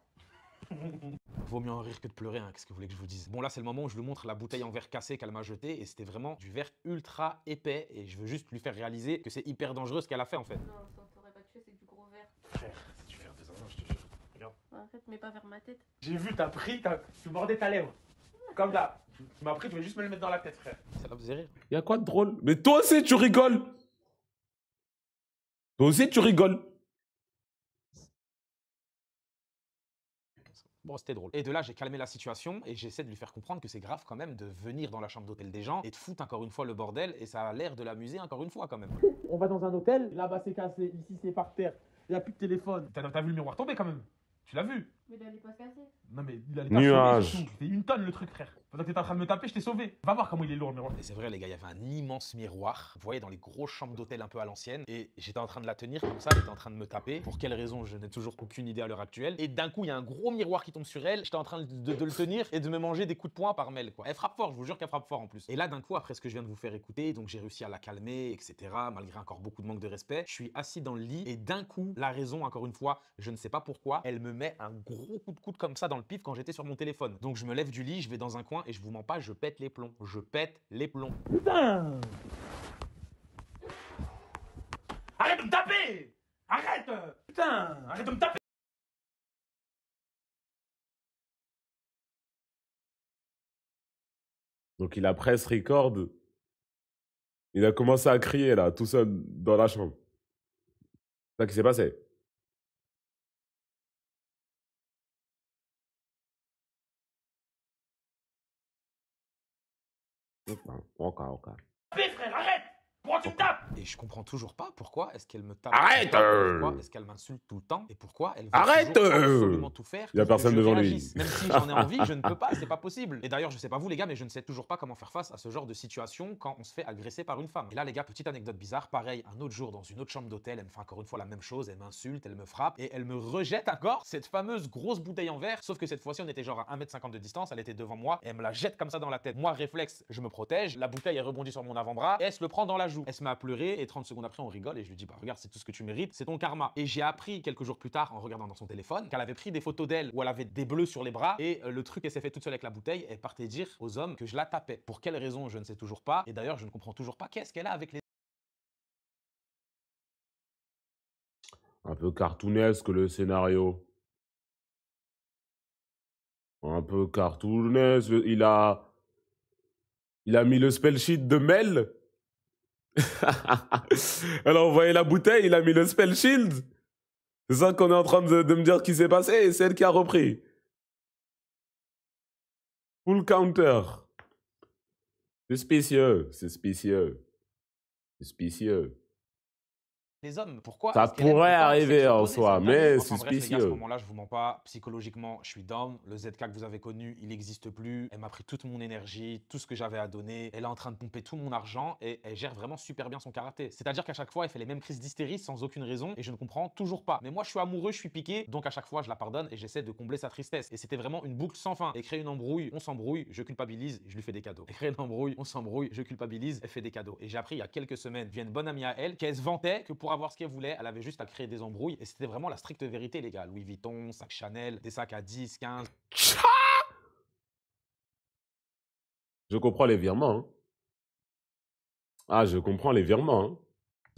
Vaut mieux en rire que de pleurer, hein, qu'est-ce que vous voulez que je vous dise? Bon là c'est le moment où je lui montre la bouteille en verre cassé qu'elle m'a jeté et c'était vraiment du verre ultra épais et je veux juste lui faire réaliser que c'est hyper dangereux ce qu'elle a fait en fait. Non, t'aurais pas tué, c'est du gros verre. Frère, c'est du verre de zinzin, je te jure. Regarde. Arrête, mais pas vers ma tête. J'ai vu, t'as pris, tu mordais ta lèvre. Comme là. Tu m'as pris, tu voulais juste me le mettre dans la tête, frère. Ça la faisait rire. Y a quoi de drôle? Mais toi aussi, tu rigoles. Toi aussi, tu rigoles. Bon, c'était drôle. Et de là, j'ai calmé la situation et j'essaie de lui faire comprendre que c'est grave quand même de venir dans la chambre d'hôtel des gens et de foutre encore une fois le bordel et ça a l'air de l'amuser encore une fois quand même. On va dans un hôtel, là-bas c'est cassé, ici c'est par terre. Il n'y a plus de téléphone. T'as vu le miroir tomber quand même? Tu l'as vu? Mais il allait pas se casser. Non, mais il allait Nuage. t'assommer surtout. C'était une tonne le truc, frère. Pendant que t'étais en train de me taper, je t'ai sauvé. Va voir comment il est lourd, le miroir. Et c'est vrai, les gars, il y avait un immense miroir. Vous voyez, dans les grosses chambres d'hôtel un peu à l'ancienne. Et j'étais en train de la tenir comme ça, elle était en train de me taper. Pour quelle raison, je n'ai toujours aucune idée à l'heure actuelle. Et d'un coup, il y a un gros miroir qui tombe sur elle. J'étais en train de le tenir et de me manger des coups de poing par Mel, quoi. Elle frappe fort, je vous jure qu'elle frappe fort en plus. Et là, d'un coup, après ce que je viens de vous faire écouter, donc j'ai réussi à la calmer, etc. Malgré encore beaucoup de manque de respect. Je suis assis dans le lit et d'un coup, la raison, encore une fois, je ne sais pas pourquoi, elle me met un gros coup de coude comme ça dans le pif quand j'étais sur mon téléphone. Donc je me lève du lit, je vais dans un coin et je vous mens pas, je pète les plombs. Je pète les plombs. Putain! Arrête de me taper! Arrête! Putain! Arrête de me taper! Donc il a press record. Il a commencé à crier là, tout seul dans la chambre. C'est ça qui s'est passé. Ok. Frère, arrête! Pourquoi tu me tapes? Et je comprends toujours pas pourquoi est-ce qu'elle me tape. Arrête, tout le temps, pourquoi est-ce qu'elle m'insulte tout le temps et pourquoi elle veut Arrête, toujours absolument tout faire. Il y a pour que personne je devant lui. réagisse. Même si j'en ai envie, je ne peux pas, c'est pas possible. Et d'ailleurs, je sais pas vous les gars, mais je ne sais toujours pas comment faire face à ce genre de situation quand on se fait agresser par une femme. Et là les gars, petite anecdote bizarre, pareil, un autre jour dans une autre chambre d'hôtel, elle me fait encore une fois la même chose, elle m'insulte, elle me frappe et elle me rejette encore cette fameuse grosse bouteille en verre, sauf que cette fois-ci on était genre à 1,50 m de distance, elle était devant moi et elle me la jette comme ça dans la tête. Moi réflexe, je me protège, la bouteille elle rebondit sur mon avant-bras et elle se le prend dans la joue. Elle se met à pleurer et 30 secondes après on rigole et je lui dis bah regarde, c'est tout ce que tu mérites, c'est ton karma. Et j'ai appris quelques jours plus tard en regardant dans son téléphone qu'elle avait pris des photos d'elle où elle avait des bleus sur les bras et le truc elle s'est fait toute seule avec la bouteille et partait dire aux hommes que je la tapais. Pour quelle raison, je ne sais toujours pas. Et d'ailleurs, je ne comprends toujours pas qu'est-ce qu'elle a avec les Un peu cartoonesque le scénario. Un peu cartoonesque. Il a mis le spell sheet de Mel. Elle a envoyé la bouteille, il a mis le spell shield. C'est ça qu'on est en train de me dire qui s'est passé et c'est elle qui a repris. Full counter. Suspicieux. hommes. Pourquoi Ça est-ce qu'elle aime pourrait autant arriver en s'exposer, soi, se donner? mais Enfin bref les gars, à ce suspicieux. moment-là, je vous mens pas, psychologiquement, je suis down. Le ZK que vous avez connu, il n'existe plus. Elle m'a pris toute mon énergie, tout ce que j'avais à donner. Elle est en train de pomper tout mon argent et elle gère vraiment super bien son karaté. C'est-à-dire qu'à chaque fois, elle fait les mêmes crises d'hystérie sans aucune raison et je ne comprends toujours pas. Mais moi, je suis amoureux, je suis piqué, donc à chaque fois, je la pardonne et j'essaie de combler sa tristesse. Et c'était vraiment une boucle sans fin. Elle crée une embrouille, on s'embrouille, je culpabilise, je lui fais des cadeaux. Elle crée une embrouille, on s'embrouille, je culpabilise, elle fait des cadeaux. Et j'ai appris il y a quelques semaines, via une bonne amie à elle, qu'elle se vantait que pour avoir ce qu'elle voulait, elle avait juste à créer des embrouilles et c'était vraiment la stricte vérité les gars. Louis Vuitton, sac Chanel, des sacs à 10, 15. Je comprends les virements. Hein. Ah, je comprends les virements. Hein.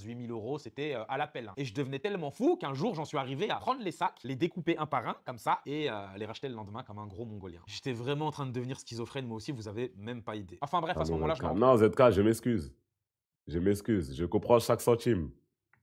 8 000 €, c'était à l'appel. Hein. Et je devenais tellement fou qu'un jour, j'en suis arrivé à prendre les sacs, les découper un par un, comme ça, et les racheter le lendemain comme un gros mongolien. J'étais vraiment en train de devenir schizophrène, moi aussi, vous avez même pas idée. Enfin bref, à ce moment-là, je me rends Non, ZK, je m'excuse. Je m'excuse. Je comprends chaque centime.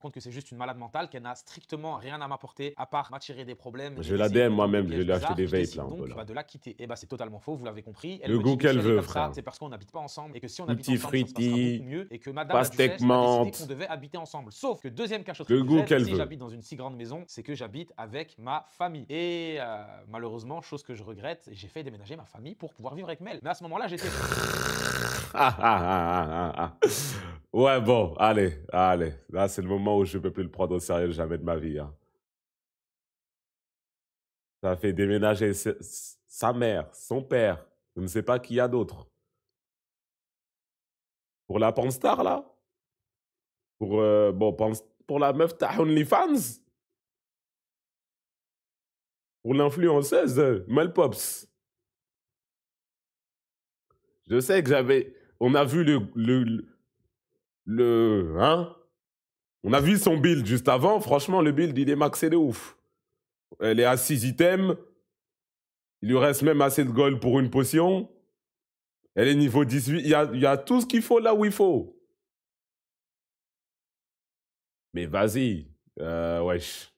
compte que c'est juste une malade mentale, qu'elle n'a strictement rien à m'apporter à part m'attirer des problèmes. Je l'ADM moi-même, je vais lui acheter des vapes là un peu donc là. De la quitter. Et bah c'est totalement faux, vous l'avez compris. Elle Le me goût dit que qu'elle si elle est veut, comme ça, frère. c'est parce qu'on n'habite pas ensemble et que si on Tutti habite ensemble, ça se passera frutti, beaucoup mieux et que madame la pastèque duchesse a décidé menthe. qu'on devait habiter ensemble. Sauf que deuxième cachotterie Le que goût j'ai, qu'elle si veut. j'habite dans une si grande maison, c'est que j'habite avec ma famille. Et malheureusement, chose que je regrette, j'ai fait déménager ma famille pour pouvoir vivre avec Mel. Mais à ce moment-là, j'étais... Ouais, bon, allez. Là, c'est le moment où je ne peux plus le prendre au sérieux jamais de ma vie. Hein. Ça a fait déménager sa mère, son père. Je ne sais pas qui y a d'autre. Pour la Panstar, là pour, pour la meuf ta OnlyFans. Pour l'influenceuse Melpops. Je sais que j'avais... On a vu hein? On a vu son build juste avant. Franchement, le build, il est maxé de ouf. Elle est à 6 items. Il lui reste même assez de gold pour une potion. Elle est niveau 18. Il y a tout ce qu'il faut là où il faut. Mais vas-y. Wesh.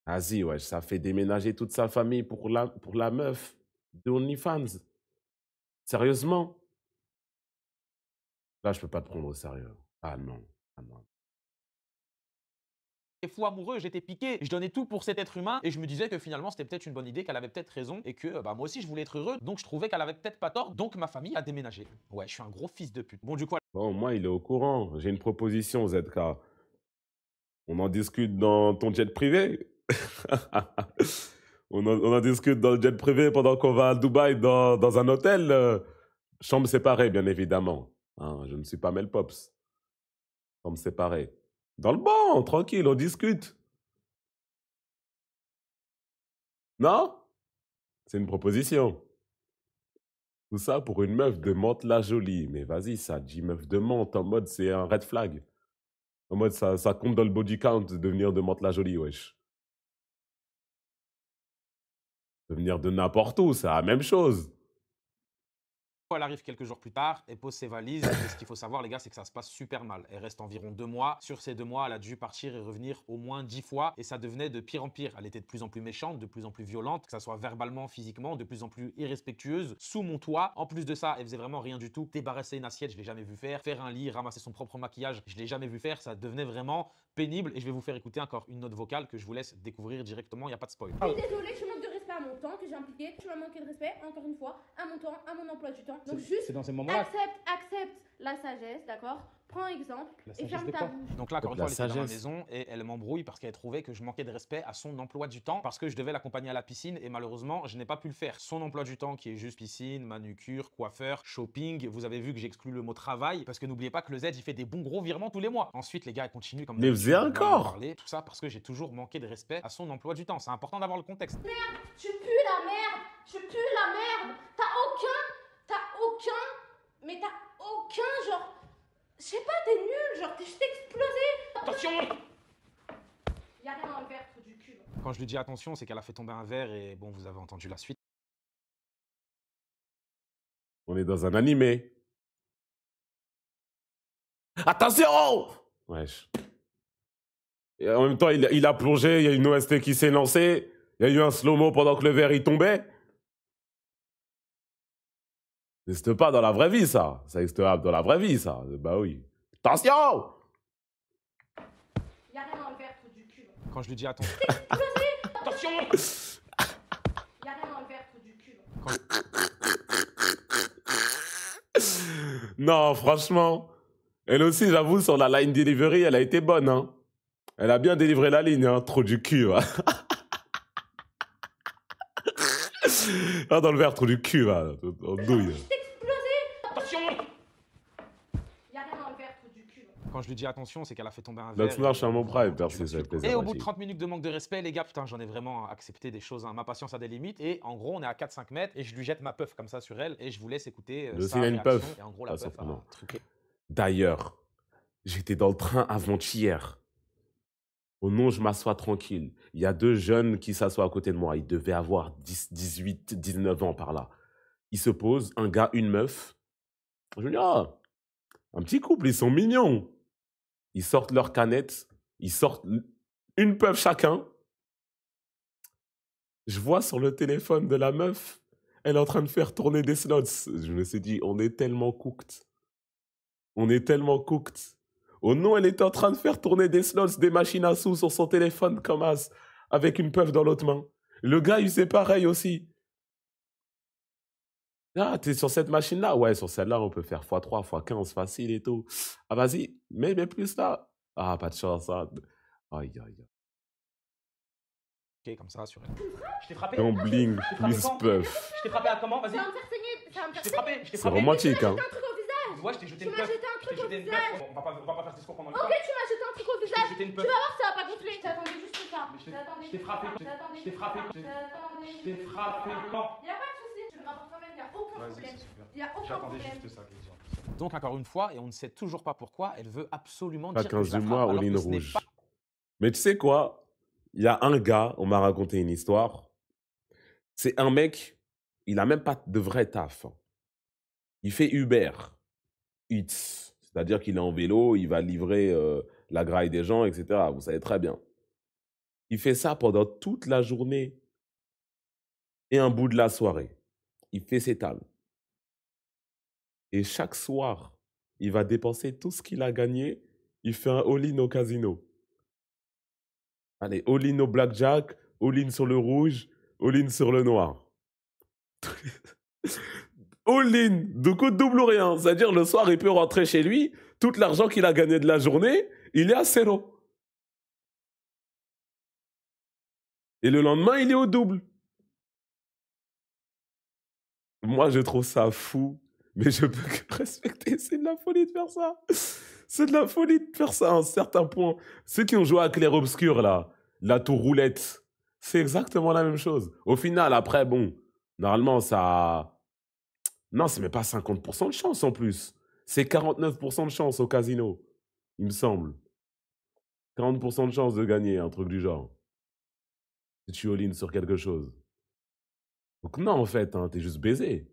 Vas-y, wesh. Ça fait déménager toute sa famille pour la meuf de OnlyFans. Sérieusement? Là, je peux pas te prendre au sérieux. Ah non. fou amoureux, j'étais piqué, je donnais tout pour cet être humain et je me disais que finalement c'était peut-être une bonne idée, qu'elle avait peut-être raison et que bah, moi aussi je voulais être heureux, donc je trouvais qu'elle avait peut-être pas tort, donc ma famille a déménagé. Ouais, je suis un gros fils de pute. Bon, du coup, Bon, moi, il est au courant. J'ai une proposition, ZK. On en discute dans ton jet privé. On en discute dans le jet privé pendant qu'on va à Dubaï dans un hôtel. Chambre séparée, bien évidemment. Hein, je ne suis pas Mel Pops. Chambre séparée. Dans le banc, tranquille, on discute. Non? C'est une proposition. Tout ça pour une meuf de Mantes-la-Jolie. Mais vas-y, ça dit meuf de Mantes, en mode c'est un red flag. En mode ça compte dans le body count de venir de Mantes-la-Jolie, wesh. De venir de n'importe où, c'est la même chose. elle arrive quelques jours plus tard, elle pose ses valises. Et ce qu'il faut savoir, les gars, c'est que ça se passe super mal. Elle reste environ 2 mois. Sur ces 2 mois, elle a dû partir et revenir au moins 10 fois. Et ça devenait de pire en pire. Elle était de plus en plus méchante, de plus en plus violente, que ça soit verbalement, physiquement, de plus en plus irrespectueuse. Sous mon toit. En plus de ça, elle faisait vraiment rien du tout. Débarrasser une assiette, je l'ai jamais vu faire. Faire un lit, ramasser son propre maquillage, je l'ai jamais vu faire. Ça devenait vraiment pénible. Et je vais vous faire écouter encore une note vocale que je vous laisse découvrir directement. Il n'y a pas de spoil. Je suis désolée, je manque de respect à mon temps que j'ai impliqué. Tu m'as manqué de respect, encore une fois, à mon temps, à mon emploi du temps. Donc juste C'est dans ces moments-là. accepte la sagesse, d'accord? Prends exemple La et sagesse ferme de ta quoi? bouche. Donc là, encore une La fois, elle était dans la sagesse. maison et elle m'embrouille parce qu'elle trouvait que je manquais de respect à son emploi du temps parce que je devais l'accompagner à la piscine et malheureusement, je n'ai pas pu le faire. Son emploi du temps qui est juste piscine, manucure, coiffeur, shopping. Vous avez vu que j'exclus le mot travail parce que n'oubliez pas que le Z, il fait des bons gros virements tous les mois. Ensuite, les gars, ils continuent comme Mais d'habitude faisait de mal me encore. parler. Tout ça parce que j'ai toujours manqué de respect à son emploi du temps. C'est important d'avoir le contexte. Tu pues la merde! Tu pues la merde! Mais t'as aucun, genre, je sais pas, t'es nul, genre, t'es juste explosé! Attention! Y'a rien dans le verre, trou du cul. Quand je lui dis attention, c'est qu'elle a fait tomber un verre et bon, vous avez entendu la suite. On est dans un animé. Attention! Wesh. Et en même temps, il a plongé, il y a une OST qui s'est lancée, il y a eu un slow-mo pendant que le verre il tombait. Ça n'existe pas dans la vraie vie, ça. Ça existe pas dans la vraie vie, ça. Bah oui. Attention! Y'a rien dans le verre, trou du cul. Quand je lui dis attention, Attention! Y'a rien dans le verre, trou du cul. Non, franchement. Elle aussi, j'avoue, sur la line delivery, elle a été bonne, hein. Elle a bien délivré la ligne, hein. Trop du cul, hein. Ah, dans le verre, trop du cul, hein. En douille. Attention! Y'a rien dans le verre, trou du cul. quand je lui dis attention, c'est qu'elle a fait tomber un verre. L'Oxnard, je suis à mon vous avez prime, entendu perso, la ça fait suite. plaisir. Et au bout de 30 minutes de manque de respect, les gars, putain, j'en ai vraiment accepté des choses. Hein. Ma patience a des limites. Et en gros, on est à 4-5 mètres et je lui jette ma puff comme ça sur elle et je vous laisse écouter Je sa sais, il y a une réaction. puff. Et en gros, la Ah, puff sauf que a non. truqué. D'ailleurs, j'étais dans le train avant-hier. Oh non, je m'assois tranquille. Il y a 2 jeunes qui s'assoient à côté de moi. Ils devaient avoir 10, 18, 19 ans par là. Ils se posent, un gars, une meuf. Je me dis, ah, un petit couple, ils sont mignons. Ils sortent leurs canettes. Ils sortent une puff chacun. Je vois sur le téléphone de la meuf, elle est en train de faire tourner des slots. Je me suis dit, on est tellement cooked. On est tellement cooked. Oh non, elle était en train de faire tourner des slots, des machines à sous sur son téléphone comme as, avec une puff dans l'autre main. Le gars, il fait pareil aussi. Ah, t'es sur cette machine-là? Ouais, sur celle-là, on peut faire x3, x15 facile et tout. Ah, vas-y, mais plus là. Ah, pas de chance, ça. Aïe, aïe, aïe. Comme ça sur elle. Je t'ai frappé. Gambling Je t'ai frappé plus quand puff. Je t'ai frappé à comment? Vas-y. Ça va me faire saigner, ça va me Je faire t'ai saigner. frappé. Je t'ai C'est frappé. romantique, hein. Un truc au visage. Ouais, je t'ai jeté Tu une m'as puff. jeté un Je t'ai truc au jeté une visage. puff. On va pas faire ce discours pendant le Ok, temps. tu m'as jeté un truc au Je t'ai visage. jeté une Tu puff. vas voir, ça va pas gonfler. Je t'attendais juste ça. Mais je t'ai frappé. Je t'ai frappé. Je t'ai frappé quand? Y'a pas de soucis, je le rapporte quand même, y'a aucun problème. Y'a aucun J'attendais problème. juste ça, Kézian. Donc encore une fois, et on ne sait toujours pas pourquoi, elle veut absolument Pas dire que 15 je la du frappe, mois, alors all-in que ce n'est rouge. pas Mais tu sais quoi? Il y a un gars, on m'a raconté une histoire. C'est un mec, il a même pas de vrai taf. Hein. Il fait Uber Eats. C'est-à-dire qu'il est en vélo, il va livrer la graille des gens, etc. Vous savez très bien. Il fait ça pendant toute la journée et un bout de la soirée. Il fait ses tales. Et chaque soir, il va dépenser tout ce qu'il a gagné. Il fait un all-in au casino. Allez, all-in au blackjack, all-in sur le rouge, all-in sur le noir. All-in, du coup, double ou rien. C'est-à-dire, le soir, il peut rentrer chez lui, tout l'argent qu'il a gagné de la journée, il est à 0. Et le lendemain, il est au double. Moi, je trouve ça fou, mais je peux que respecter. C'est de la folie de faire ça. C'est de la folie de faire ça à un certain point. Ceux qui ont joué à clair-obscur, là, la tour roulette, c'est exactement la même chose. Au final, après, bon, normalement, ça... Non, c'est même pas 50% de chance en plus. C'est 49% de chance au casino, il me semble. 40% de chance de gagner, un truc du genre. Si tu all-in sur quelque chose. Donc non, en fait, hein, t'es juste baisé.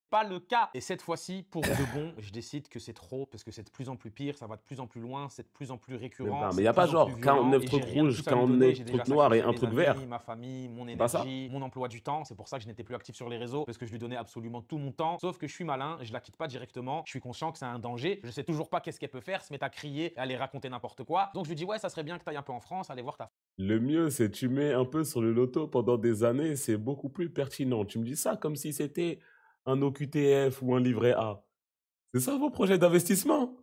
Pas le cas. Et cette fois-ci, pour de bon, je décide que c'est trop parce que c'est de plus en plus pire, ça va de plus en plus loin, c'est de plus en plus Même récurrent. pas. Mais c'est il n'y de a pas plus en plus genre violent 49 et trucs j'ai rien de rouges, plus à lui donner. 49 J'ai déjà trucs noirs et sacrifié un mes truc amis, vert. ma famille, mon C'est pas ça? énergie, mon emploi du temps. C'est pour ça que je n'étais plus actif sur les réseaux parce que je lui donnais absolument tout mon temps. Sauf que je suis malin, je la quitte pas directement. Je suis conscient que c'est un danger. Je sais toujours pas qu'est-ce qu'elle peut faire, se mettre à crier, aller raconter n'importe quoi. Donc je lui dis ouais, ça serait bien que tu ailles un peu en France, aller voir ta Le mieux, c'est tu mets un peu sur le loto pendant des années, c'est beaucoup plus pertinent. Tu me dis ça comme si c'était un OQTF ou un livret A. C'est ça vos projets d'investissement?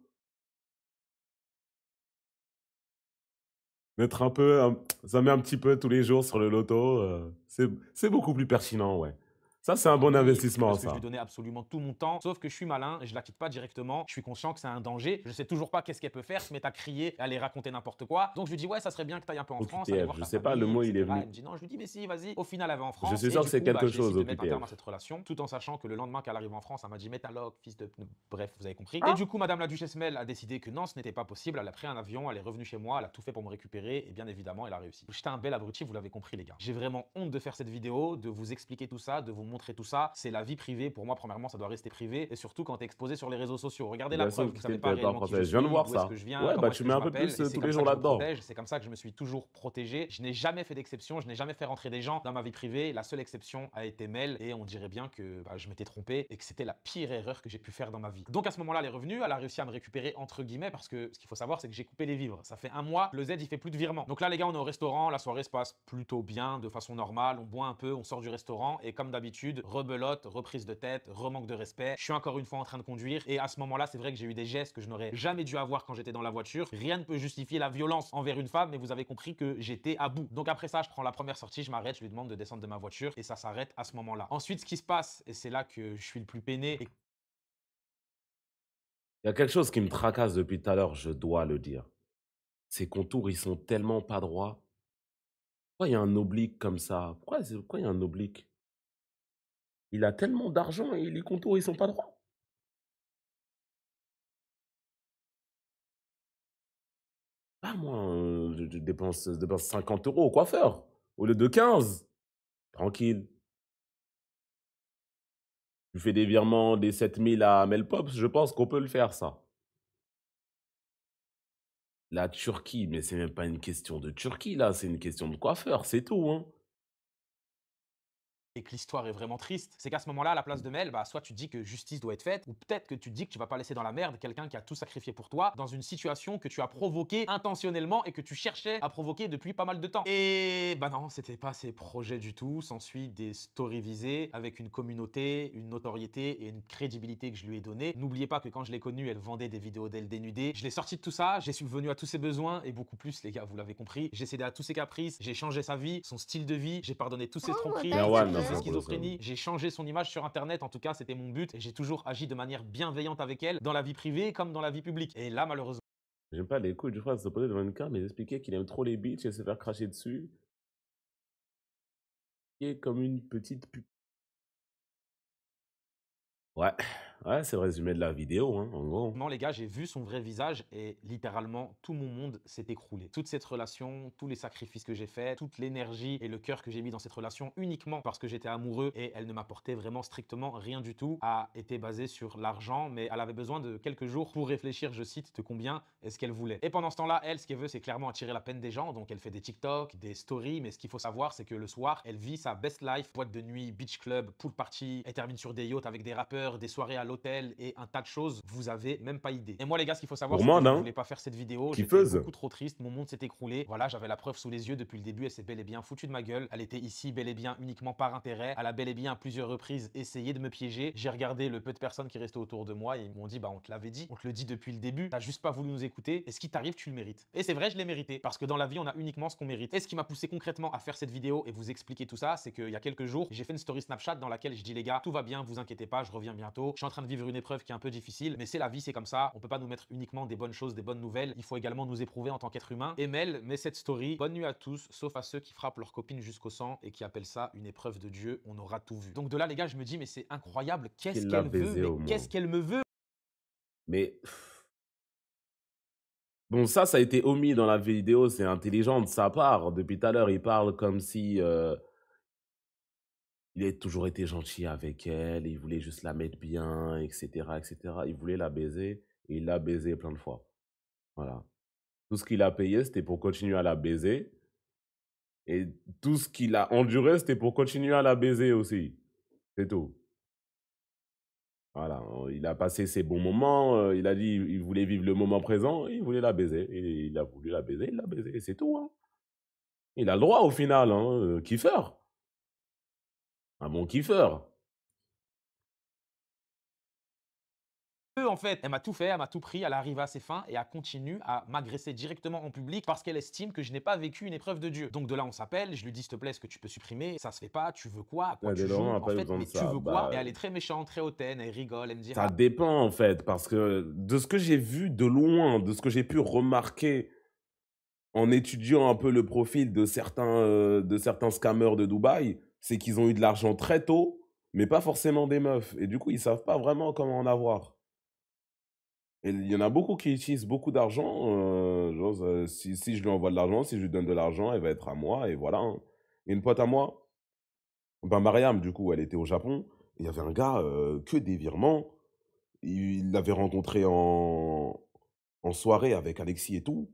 Mettre un peu, ça met un petit peu tous les jours sur le loto, c'est beaucoup plus pertinent, ouais. Ça, c'est un bon famille, investissement, parce que je ça. lui donnais absolument tout mon temps. Sauf que je suis malin, je la quitte pas directement. Je suis conscient que c'est un danger. Je sais toujours pas qu'est-ce qu'elle peut faire, se mettre à crier, aller raconter n'importe quoi. Donc je lui dis ouais, ça serait bien que tu ailles un peu en France, aller OQTF, voir je ta sais pas, le famille, mot, il est etc. venu. Elle me dit non, je lui dis mais si, vas-y. Au final, elle va en Je France. suis Et sûr du que c'est coup, quelque je chose, décide de mettre un terme à OQTF. cette relation, tout en sachant que le lendemain qu'elle arrive en France, elle m'a dit mets ta loc, fils de... Bref, vous avez compris. Et du coup, Madame la Duchesse Mel a décidé que non, ce n'était pas possible. Elle a pris un avion, elle est revenue chez moi, elle a tout fait pour me récupérer et bien évidemment, elle a réussi. J'étais un bel abruti, vous l'avez compris les gars. J'ai vraiment honte de faire cette vidéo, de vous expliquer tout ça, de vous montrer tout ça. C'est la vie privée. Pour moi, premièrement, ça doit rester privé et surtout quand tu es exposé sur les réseaux sociaux. Regardez la Bien sûr preuve, que vous savez c'est pas territoire réellement qui français. je Je viens de suis, voir d'où est-ce ça. que je viens, Ouais, comment bah est-ce tu que mets je un peu m'appelle, plus et c'est tous comme les ça jours que je me là-dedans. protège, c'est comme ça que je me suis toujours protégé. Je n'ai jamais fait d'exception, je n'ai jamais fait rentrer des gens dans ma vie privée. La seule exception a été Mel et on dirait bien que je m'étais trompé et que c'était la pire erreur que j'ai pu faire dans ma vie. Donc à ce moment-là, elle est revenue, elle a réussi à me récupérer entre guillemets parce que ce qu'il faut savoir, c'est que j'ai coupé les vivres. Ça fait un mois, le Z il fait plus de virement. Donc là les gars, on est au restaurant, la soirée se passe plutôt bien, de façon normale, on boit un peu, on sort du restaurant et comme d'habitude, rebelote, reprise de tête, remanque de respect. Je suis encore une fois en train de conduire et à ce moment-là, c'est vrai que j'ai eu des gestes que je n'aurais jamais dû avoir quand j'étais dans la voiture. Rien ne peut justifier la violence envers une femme, mais vous avez compris que j'étais à bout. Donc après ça, je prends la première sortie, je m'arrête, je lui demande de descendre de ma voiture et ça s'arrête à ce moment-là. Ensuite, ce qui se passe, et c'est là que je suis le plus peiné et Il y a quelque chose qui me tracasse depuis tout à l'heure, je dois le dire. Ces contours, ils sont tellement pas droits. Pourquoi il y a un oblique comme ça? Pourquoi il y a un oblique? Il a tellement d'argent et les contours, ils sont pas droits. Ah, moi, je dépense 50 euros au coiffeur au lieu de 15. Tranquille. Tu fais des virements des 7000 à Melpops, je pense qu'on peut le faire, ça. La Turquie, mais c'est même pas une question de Turquie, là, c'est une question de coiffeur, c'est tout, hein. que l'histoire est vraiment triste, c'est qu'à ce moment-là, à la place de Mel, soit tu te dis que justice doit être faite, ou peut-être que tu te dis que tu vas pas laisser dans la merde quelqu'un qui a tout sacrifié pour toi dans une situation que tu as provoquée intentionnellement et que tu cherchais à provoquer depuis pas mal de temps. Et non, c'était pas ses projets du tout. S'ensuit des stories visées avec une communauté, une notoriété et une crédibilité que je lui ai donnée. N'oubliez pas que quand je l'ai connue, elle vendait des vidéos d'elle dénudée. Je l'ai sortie de tout ça, j'ai subvenu à tous ses besoins et beaucoup plus, les gars, vous l'avez compris. J'ai cédé à tous ses caprices, j'ai changé sa vie, son style de vie, j'ai pardonné tous ses tromperies, Merwan, ses c'est un peu schizophrénies. J'ai changé son image sur internet, en tout cas c'était mon but et j'ai toujours agi de manière bienveillante avec elle dans la vie privée comme dans la vie publique. Et là malheureusement J'aime pas les couilles du frère se poser devant une cam et expliquer qu'il aime trop les bitches et se faire cracher dessus. Il est comme une petite pute. Ouais, ouais, c'est le résumé de la vidéo, hein, en gros. les gars, j'ai vu son vrai visage et littéralement tout mon monde s'est écroulé. Toute cette relation, tous les sacrifices que j'ai faits, toute l'énergie et le cœur que j'ai mis dans cette relation uniquement parce que j'étais amoureux et elle ne m'apportait vraiment strictement rien du tout, a été basée sur l'argent, mais elle avait besoin de quelques jours pour réfléchir, je cite, de combien est-ce qu'elle voulait. Et pendant ce temps-là, elle, ce qu'elle veut, c'est clairement attirer la peine des gens, donc elle fait des TikTok, des stories, mais ce qu'il faut savoir, c'est que le soir, elle vit sa best life, boîte de nuit, beach club, pool party, elle termine sur des yachts avec des rappeurs, des soirées à l'hôtel et un tas de choses, vous avez même pas idée. Et moi les gars, ce qu'il faut savoir, c'est que Gourmande, je ne hein. voulais pas faire cette vidéo, j'étais Kiffeuse. beaucoup trop triste, mon monde s'est écroulé. Voilà, j'avais la preuve sous les yeux depuis le début, elle s'est bel et bien foutue de ma gueule. Elle était ici bel et bien uniquement par intérêt. Elle a bel et bien à plusieurs reprises essayé de me piéger. J'ai regardé le peu de personnes qui restaient autour de moi et ils m'ont dit bah on te l'avait dit, on te le dit depuis le début, t'as juste pas voulu nous écouter et ce qui t'arrive tu le mérites. Et c'est vrai, je l'ai mérité parce que dans la vie on a uniquement ce qu'on mérite. Et ce qui m'a poussé concrètement à faire cette vidéo et vous expliquer tout ça, c'est qu'il y a quelques jours, j'ai fait une story Snapchat dans laquelle je dis les gars, tout va bien, vous inquiétez pas, je reviens bientôt. Je suis en train de vivre une épreuve qui est un peu difficile, mais c'est la vie, c'est comme ça. On peut pas nous mettre uniquement des bonnes choses, des bonnes nouvelles. Il faut également nous éprouver en tant qu'être humain. Et Mel met cette story. Bonne nuit à tous, sauf à ceux qui frappent leur copine jusqu'au sang et qui appellent ça une épreuve de Dieu. On aura tout vu. Donc de là les gars, je me dis mais c'est incroyable. Qu'est-ce Il l'a qu'elle veut? baisé au Mais qu'est-ce moins. qu'elle me veut? Mais bon, ça a été omis dans la vidéo. C'est intelligent de sa part. Depuis tout à l'heure, il parle comme si il a toujours été gentil avec elle. Il voulait juste la mettre bien, etc., etc. Il voulait la baiser et il l'a baisée plein de fois. Voilà. Tout ce qu'il a payé, c'était pour continuer à la baiser. Et tout ce qu'il a enduré, c'était pour continuer à la baiser aussi. C'est tout. Voilà, il a passé ses bons moments, il a dit il voulait vivre le moment présent, et il voulait la baiser. Et il a voulu la baiser, il l'a baisée, et c'est tout. Hein. Il a le droit au final, hein, kiffeur. Un bon kiffeur. En fait, elle m'a tout fait, elle m'a tout pris, elle arrive à ses fins et elle continue à m'agresser directement en public parce qu'elle estime que je n'ai pas vécu une épreuve de Dieu. Donc de là on s'appelle, je lui dis s'il te plaît, est-ce que tu peux supprimer? Ça se fait pas, tu veux quoi? À quoi tu Laurent joues? n'a En pas eu fait, besoin de mais tu ça. veux quoi? Bah, Et elle est très méchante, très hautaine, elle rigole, elle me dit ça dépend en fait, parce que de ce que j'ai vu de loin, de ce que j'ai pu remarquer en étudiant un peu le profil de certains scammers de Dubaï, c'est qu'ils ont eu de l'argent très tôt, mais pas forcément des meufs. Et du coup, ils savent pas vraiment comment en avoir. Et il y en a beaucoup qui utilisent beaucoup d'argent. Genre, si je lui envoie de l'argent, si je lui donne de l'argent, elle va être à moi, et voilà. Hein. Et une pote à moi, ben Mariam, du coup, elle était au Japon. Il y avait un gars, que des virements. Il l'avait rencontré en soirée avec Alexis et tout.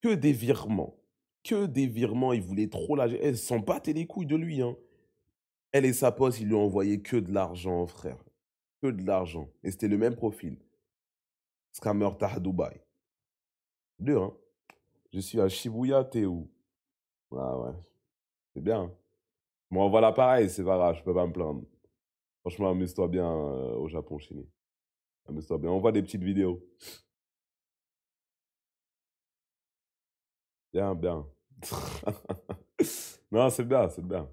Que des virements. Que des virements. Il voulait trop la... Elle s'en battait les couilles de lui. Hein. Elle et sa pote, ils lui envoyaient que de l'argent, frère. Que de l'argent. Et c'était le même profil. Scammer Tah Dubaï. Deux, hein. Je suis à Shibuya, t'es où? Ah ouais, c'est bien. Hein. Bon, voilà, pareil, c'est pas grave, je peux pas me plaindre. Franchement, amuse-toi bien au Japon, Chini. Amuse-toi bien. On voit des petites vidéos. Bien, bien. Non, c'est bien, c'est bien.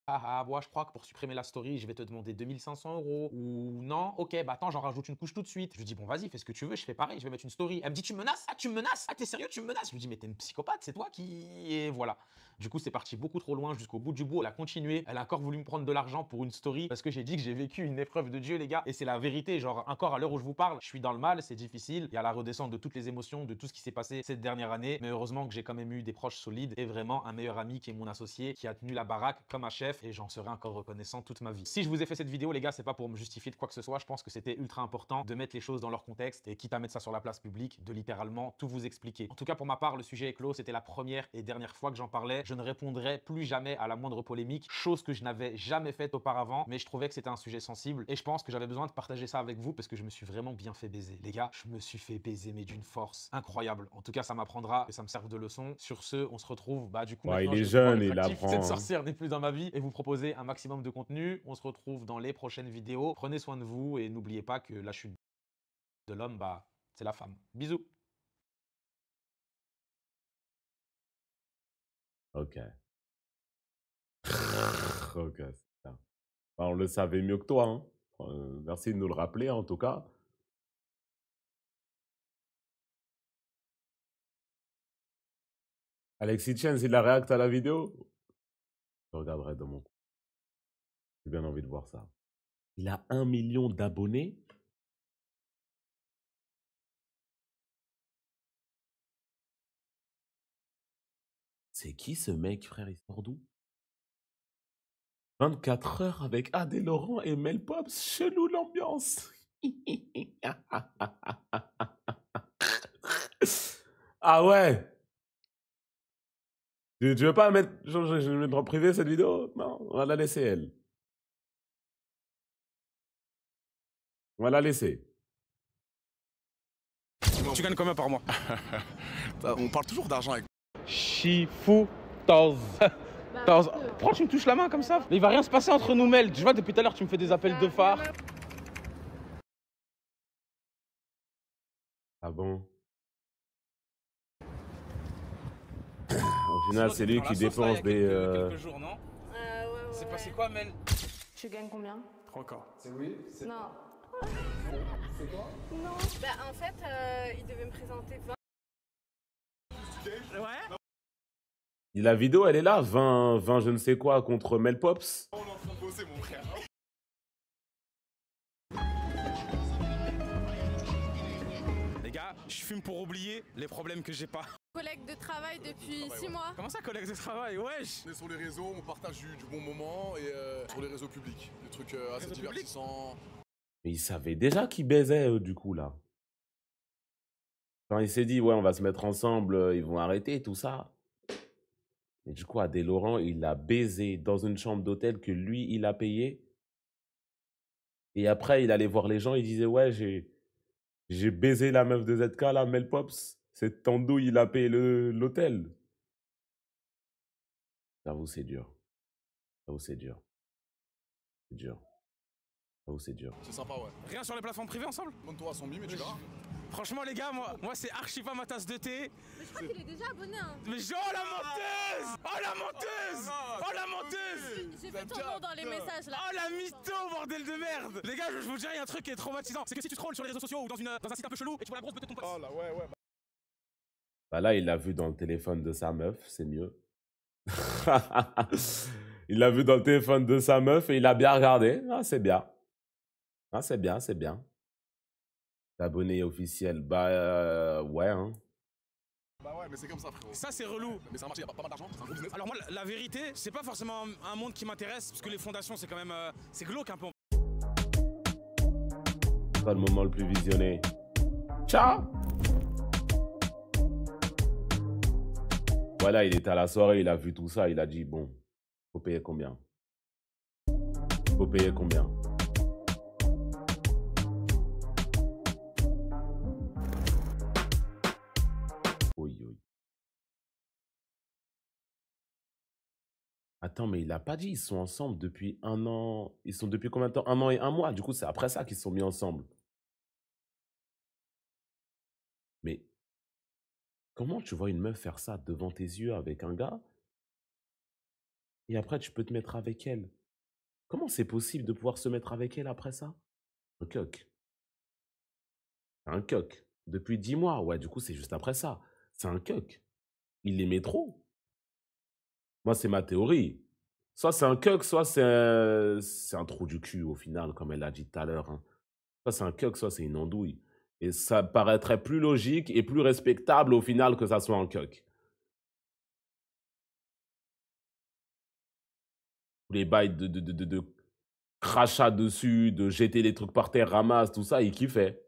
ah, moi, je crois que pour supprimer la story, je vais te demander 2500 €. Ou non, ok, bah attends, j'en rajoute une couche tout de suite. Je lui dis, bon, vas-y, fais ce que tu veux, je fais pareil, je vais mettre une story. Elle me dit, tu me menaces? Ah, tu me menaces? Ah, t'es sérieux, tu me menaces? Je lui dis, mais t'es une psychopathe, c'est toi qui. Et voilà. Du coup, c'est parti beaucoup trop loin jusqu'au bout du bout. Elle a continué. Elle a encore voulu me prendre de l'argent pour une story parce que j'ai dit que j'ai vécu une épreuve de Dieu, les gars. Et c'est la vérité. Genre, encore à l'heure où je vous parle, je suis dans le mal, c'est difficile. Il y a la redescente de toutes les émotions, de tout ce qui s'est passé cette dernière année. Mais heureusement que j'ai quand même eu des proches solides et vraiment un meilleur ami qui est mon associé, qui a tenu la baraque comme un chef et j'en serai encore reconnaissant toute ma vie. Si je vous ai fait cette vidéo, les gars, c'est pas pour me justifier de quoi que ce soit. Je pense que c'était ultra important de mettre les choses dans leur contexte et quitte à mettre ça sur la place publique, de littéralement tout vous expliquer. En tout cas, pour ma part, le sujet est clos. C'était la première et dernière fois que j'en parlais. Je ne répondrai plus jamais à la moindre polémique, chose que je n'avais jamais faite auparavant, mais je trouvais que c'était un sujet sensible et je pense que j'avais besoin de partager ça avec vous parce que je me suis vraiment bien fait baiser. Les gars, je me suis fait baiser, mais d'une force incroyable. En tout cas, ça m'apprendra, que ça me serve de leçon. Sur ce, on se retrouve, bah du coup, Ouais, maintenant, il est je vais pouvoir jeune, être il actif. apprend. Cette Hein. sorcière n'est plus dans ma vie et vous proposer un maximum de contenu. On se retrouve dans les prochaines vidéos. Prenez soin de vous et n'oubliez pas que la chute de l'homme, bah, c'est la femme. Bisous. Ok. Ok, c'est bien. Bah, on le savait mieux que toi. Hein. Merci de nous le rappeler, en tout cas. Alexis Chen, il a réacté à la vidéo. Je regarderai de mon coup. J'ai bien envie de voir ça. Il a 1 million d'abonnés. C'est qui ce mec, frère? Il sort d'où? 24 heures avec Adé Laurent et Mel Pops. Chelou l'ambiance. Ah ouais. Tu veux pas mettre... Je vais mettre en privé cette vidéo? Non, on va la laisser elle. On va la laisser. Tu gagnes combien par mois? On parle toujours d'argent avec. Chifou, Pourquoi tu me touches la main comme ça? Mais il va rien se passer entre nous, Mel. Je vois, depuis tout à l'heure, tu me fais des appels de phare. Ah bon? Au final, c'est lui qui dépense des... quelques jours, non? C'est Ouais. passé quoi, Mel? Tu gagnes combien? 3K. C'est oui? C'est Non. quoi? Non. Bah, en fait, il devait me présenter 20. Ouais. La vidéo, elle est là. 20 je ne sais quoi contre Mel Pops. On est en train de bosser, mon frère. Les gars, je fume pour oublier les problèmes que j'ai pas. Collègue de travail depuis 6 mois. Comment ça, collègue de travail? Wesh! On est sur les réseaux, on partage du bon moment et sur les réseaux publics. Des trucs assez Réseaux publics? divertissants. Mais il savait déjà qu'ils baisaient, du coup, là. Quand il s'est dit, ouais, on va se mettre ensemble, ils vont arrêter, tout ça. Et du coup, Adé Laurent, il l'a baisé dans une chambre d'hôtel que lui, il a payé. Et après, il allait voir les gens, il disait, ouais, j'ai baisé la meuf de ZK, là, Mel Pops. C'est Tando, il a payé l'hôtel. J'avoue, c'est dur. J'avoue, c'est dur. C'est dur. J'avoue, c'est dur. C'est sympa, ouais. Rien sur les plateformes privées ensemble? Monte-toi à son mime et tu verras. Franchement, les gars, moi c'est archi pas ma tasse de thé. Mais je crois qu'il est déjà abonné. Hein. Mais oh la menteuse! Oh la menteuse! Oh la menteuse! J'ai fait ton nom dans les messages là. Oh la mytho, bordel de merde! Les gars, je vous dirais un truc qui est traumatisant. C'est que si tu scrolles sur les réseaux sociaux ou dans un site un peu chelou et tu vois la grosse beauté de ton pote. Oh là, ouais. Bah là, il l'a vu dans le téléphone de sa meuf, c'est mieux. Il l'a vu dans le téléphone de sa meuf et il a bien regardé. Ah, c'est bien. Ah, c'est bien, c'est bien. L'abonné officiel, bah ouais, hein. Bah ouais, mais c'est comme ça, frérot. Ça, c'est relou. Mais c'est un marché, y a pas mal d'argent, c'est un gros business. Alors moi, la vérité, c'est pas forcément un monde qui m'intéresse, parce que les fondations, c'est quand même... c'est glauque un peu. Pas le moment le plus visionné. Ciao! Voilà, il était à la soirée, il a vu tout ça, il a dit, bon, faut payer combien? Faut payer combien? Oui, oui. Attends, mais il a pas dit, ils sont ensemble depuis 1 an. Ils sont depuis combien de temps? 1 an et 1 mois. Du coup, c'est après ça qu'ils se sont mis ensemble. Mais comment tu vois une meuf faire ça devant tes yeux avec un gars et après tu peux te mettre avec elle? Comment c'est possible de pouvoir se mettre avec elle après ça? Un coq. Un coq. Depuis 10 mois. Ouais, du coup, c'est juste après ça. C'est un coq. Il l'aimait trop. Moi, c'est ma théorie. Soit c'est un coq, soit c'est un trou du cul au final, comme elle l'a dit tout à l'heure. Hein. Soit c'est un coq, soit c'est une andouille. Et ça paraîtrait plus logique et plus respectable au final que ça soit un coq. Les bails de crachat dessus, de jeter les trucs par terre, ramasse, tout ça, il kiffait.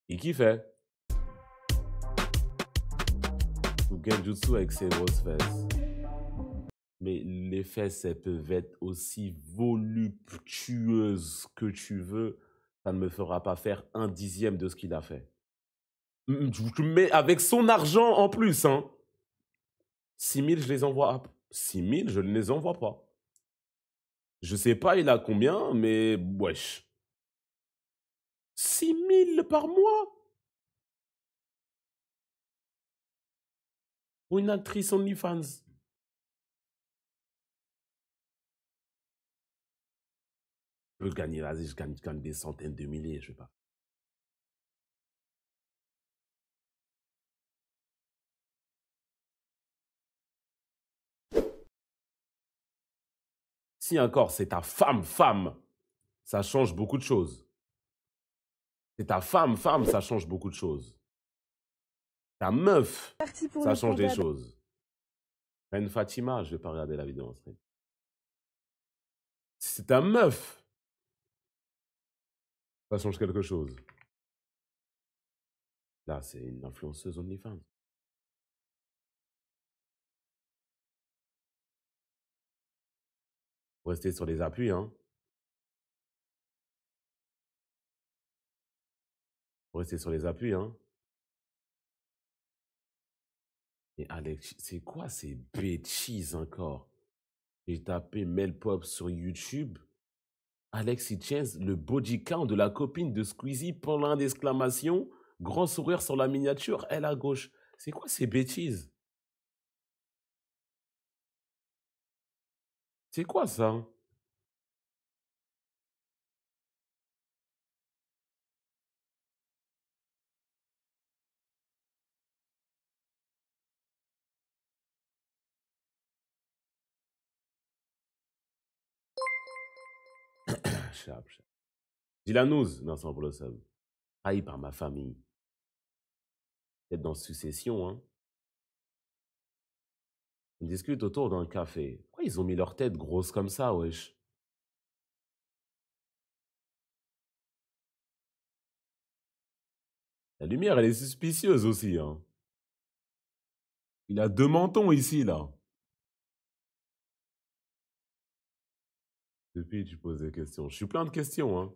Il kiffait. Ou Genjutsu avec ses grosses fesses. Mais les fesses, elles peuvent être aussi voluptueuses que tu veux. Ça ne me fera pas faire 1/10 de ce qu'il a fait. Mais avec son argent en plus, hein. 6 000, je les envoie. 6 000, je ne les envoie pas. Je sais pas, il a combien, mais wesh. 6 000 par mois pour une actrice OnlyFans. Je veux gagner, vas-y, je gagne des centaines de milliers, je sais pas. Si encore c'est ta femme, ça change beaucoup de choses. C'est ta femme, ça change beaucoup de choses. Ta meuf, ça change des choses. Reine Fatima, je vais pas regarder la vidéo en stream. C'est ta meuf, ça change quelque chose. Là, c'est une influenceuse OnlyFans. Restez sur les appuis, hein. rester sur les appuis, hein. Et Alex, c'est quoi ces bêtises encore? J'ai tapé Mel Pop sur YouTube. Alexis Chance, le body count de la copine de Squeezie, point d'exclamation, grand sourire sur la miniature, elle à gauche. C'est quoi ces bêtises? C'est quoi ça? Chap, chap. Dilanouz, non, sans pour le sub. Haï par ma famille. Peut-être dans succession, hein. On discute autour d'un café. Pourquoi ils ont mis leur tête grosse comme ça, wesh? La lumière, elle est suspicieuse aussi, hein. Il a 2 mentons ici, là. Depuis, tu poses des questions. Je suis plein de questions, hein.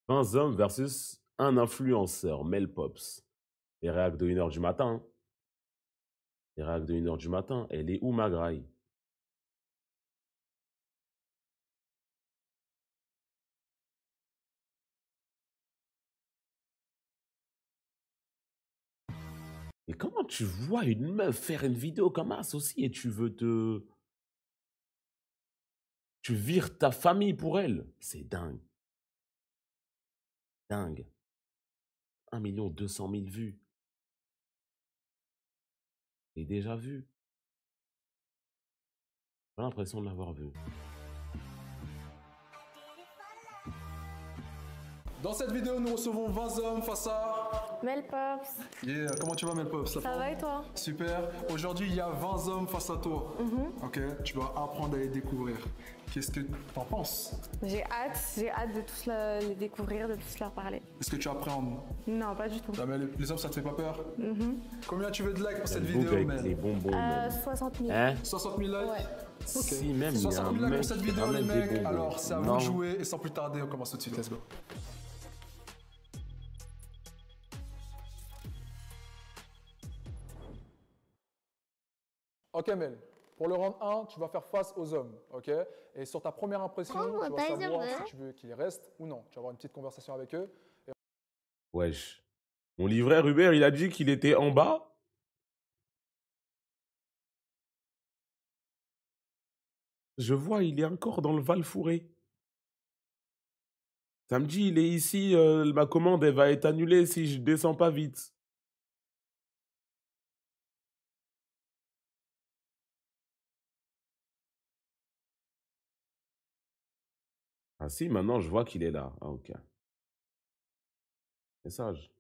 Un hommes versus un influenceur, Mel Pops. Les réacs de 1h du matin. Hein. Les réacs de 1h du matin. Elle est où, ma graille? Et comment tu vois une meuf faire une vidéo comme ça aussi et tu veux te... Tu vires ta famille pour elle? C'est dingue. Dingue. 1 200 000 vues. Et déjà vu. J'ai pas l'impression de l'avoir vu. Dans cette vidéo, nous recevons 20 hommes face à... Mel Pops, Yeah, comment tu vas, Mel Pop? ça va et toi? Super. Aujourd'hui, il y a 20 hommes face à toi. Ok, tu vas apprendre à les découvrir. Qu'est-ce que t'en penses? J'ai hâte de tous les découvrir, de tous leur parler. Est-ce que tu appréhendes? Non, pas du tout. Ah, mais les hommes, ça te fait pas peur? Combien tu veux de likes pour cette Elle vidéo, bouge avec Mel? les bonbons. même. 60 000. Hein? 60 000 likes? Ouais. Ok. Si, même, il y a 60 un 000 likes mec pour cette qui vidéo, les ramène des mecs. bonbons. Alors, c'est à vous Non. de jouer et sans plus tarder, on commence tout de suite. Let's go. Ok, Mel. Pour le round 1, tu vas faire face aux hommes, ok? Et sur ta première impression, tu vas savoir si tu veux qu'ils restent ou non. Tu vas avoir une petite conversation avec eux. Wesh. Mon livreur Uber, il a dit qu'il était en bas? Je vois, il est encore dans le Val-Fouré. Samedi, il est ici, ma commande, elle va être annulée si je descends pas vite. Ah si, maintenant, je vois qu'il est là. Ah, ok. Message.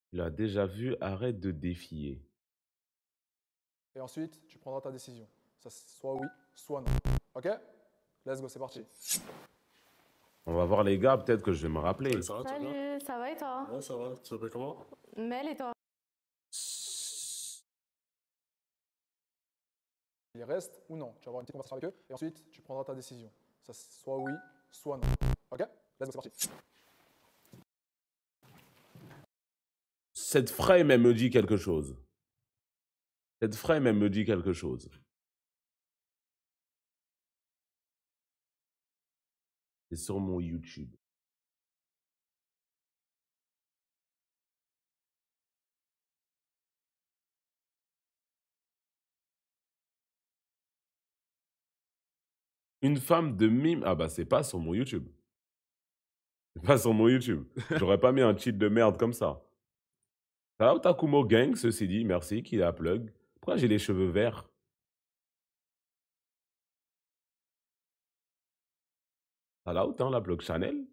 Tu l'as déjà vu, arrête de défier. Et ensuite, tu prendras ta décision. Ça, soit oui, soit non. Ok? Let's go, c'est parti. On va voir les gars, peut-être que je vais me rappeler. Ça va, tu vas bien? Salut, ça va et toi? Ouais, ça va. Tu t'appelles comment? Mel et toi? Ils restent ou non. Tu vas avoir une petite conversation avec eux. Et ensuite, tu prendras ta décision. Ça, soit oui, soit non. Ok? Let's go, c'est parti. Cette frame, elle me dit quelque chose. Cette frame, elle me dit quelque chose. C'est sur mon YouTube. Une femme de mime. Ah bah c'est pas sur mon YouTube. C'est pas sur mon YouTube. J'aurais pas mis un cheat de merde comme ça. Shout out à Kumo Gang, ceci dit, merci, qui a plug. Pourquoi j'ai les cheveux verts? Shout out, hein, la plug Chanel.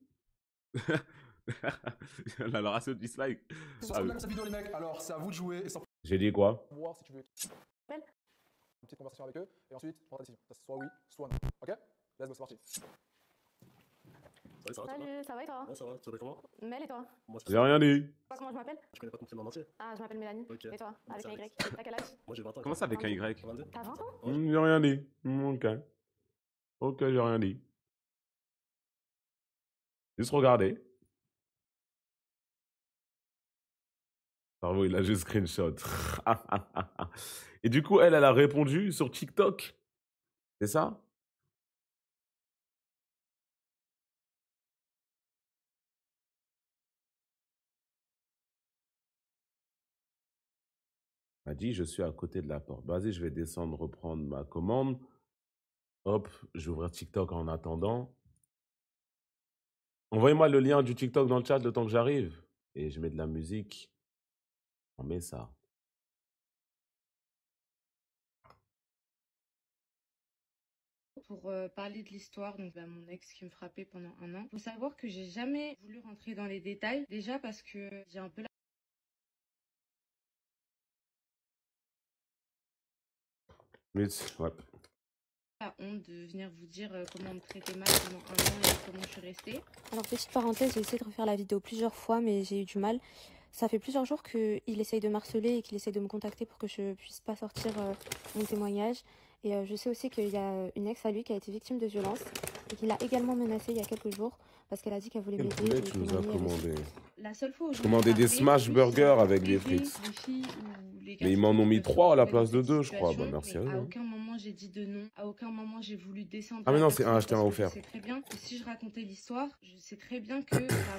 La ratio de dislike. Sur cette vidéo, les mecs, alors c'est à vous de jouer et sans J'ai dit quoi? voir si tu veux. Mel? Une petite conversation avec eux. Et ensuite, tu prendras ta décision. Ça, soit oui, soit non. Ok? Let's go, c'est parti. Salut, ça va, tu vas? Salut, ça va et toi? Ouais, ça va, tu t'appelles comment? Mel et toi? Moi, J'ai rien dit. Comment je m'appelle? je connais pas ton prénom en entier. Ah, je m'appelle Mélanie. Ok. Et toi? Avec un Salut. Y. T'as quel âge? Moi, j'ai 20 ans. Comment ça avec un Y? 22. T'as 20 ans? J'ai rien dit. Ok. Ok, j'ai rien dit. Juste regarder. Bravo, il a juste screenshot. Et du coup, elle a répondu sur TikTok. C'est ça? Elle a dit, je suis à côté de la porte. Vas-y, je vais descendre, reprendre ma commande. Hop, je vais ouvrir TikTok en attendant. Envoyez-moi le lien du TikTok dans le chat le temps que j'arrive. Et je mets de la musique. On met ça. Pour parler de l'histoire donc mon ex qui me frappait pendant 1 an. Faut savoir que j'ai jamais voulu rentrer dans les détails, déjà parce que j'ai un peu Mais, ouais. la honte de venir vous dire comment on me traitait mal pendant 1 an et comment je suis restée. Alors petite parenthèse, j'ai essayé de refaire la vidéo plusieurs fois mais j'ai eu du mal. Ça fait plusieurs jours qu'il essaye de me harceler et qu'il essaye de me contacter pour que je puisse pas sortir mon témoignage. Et je sais aussi qu'il y a une ex à lui qui a été victime de violences et qui l'a également menacée il y a quelques jours parce qu'elle a dit qu'elle voulait Quel m'aider. poulet et tu nous as témoigner avec- commandé? La seule fois où je Commandé des smash burgers avec des frites. Mais ils m'en ont mis 3 à la place de 2, je crois. Bah, merci à eux. À hein. aucun moment j'ai dit de non, à aucun moment j'ai voulu descendre. Ah, mais la non, c'est personne un acheté, un parce que offert. Je sais très bien que si je racontais l'histoire, je sais très bien que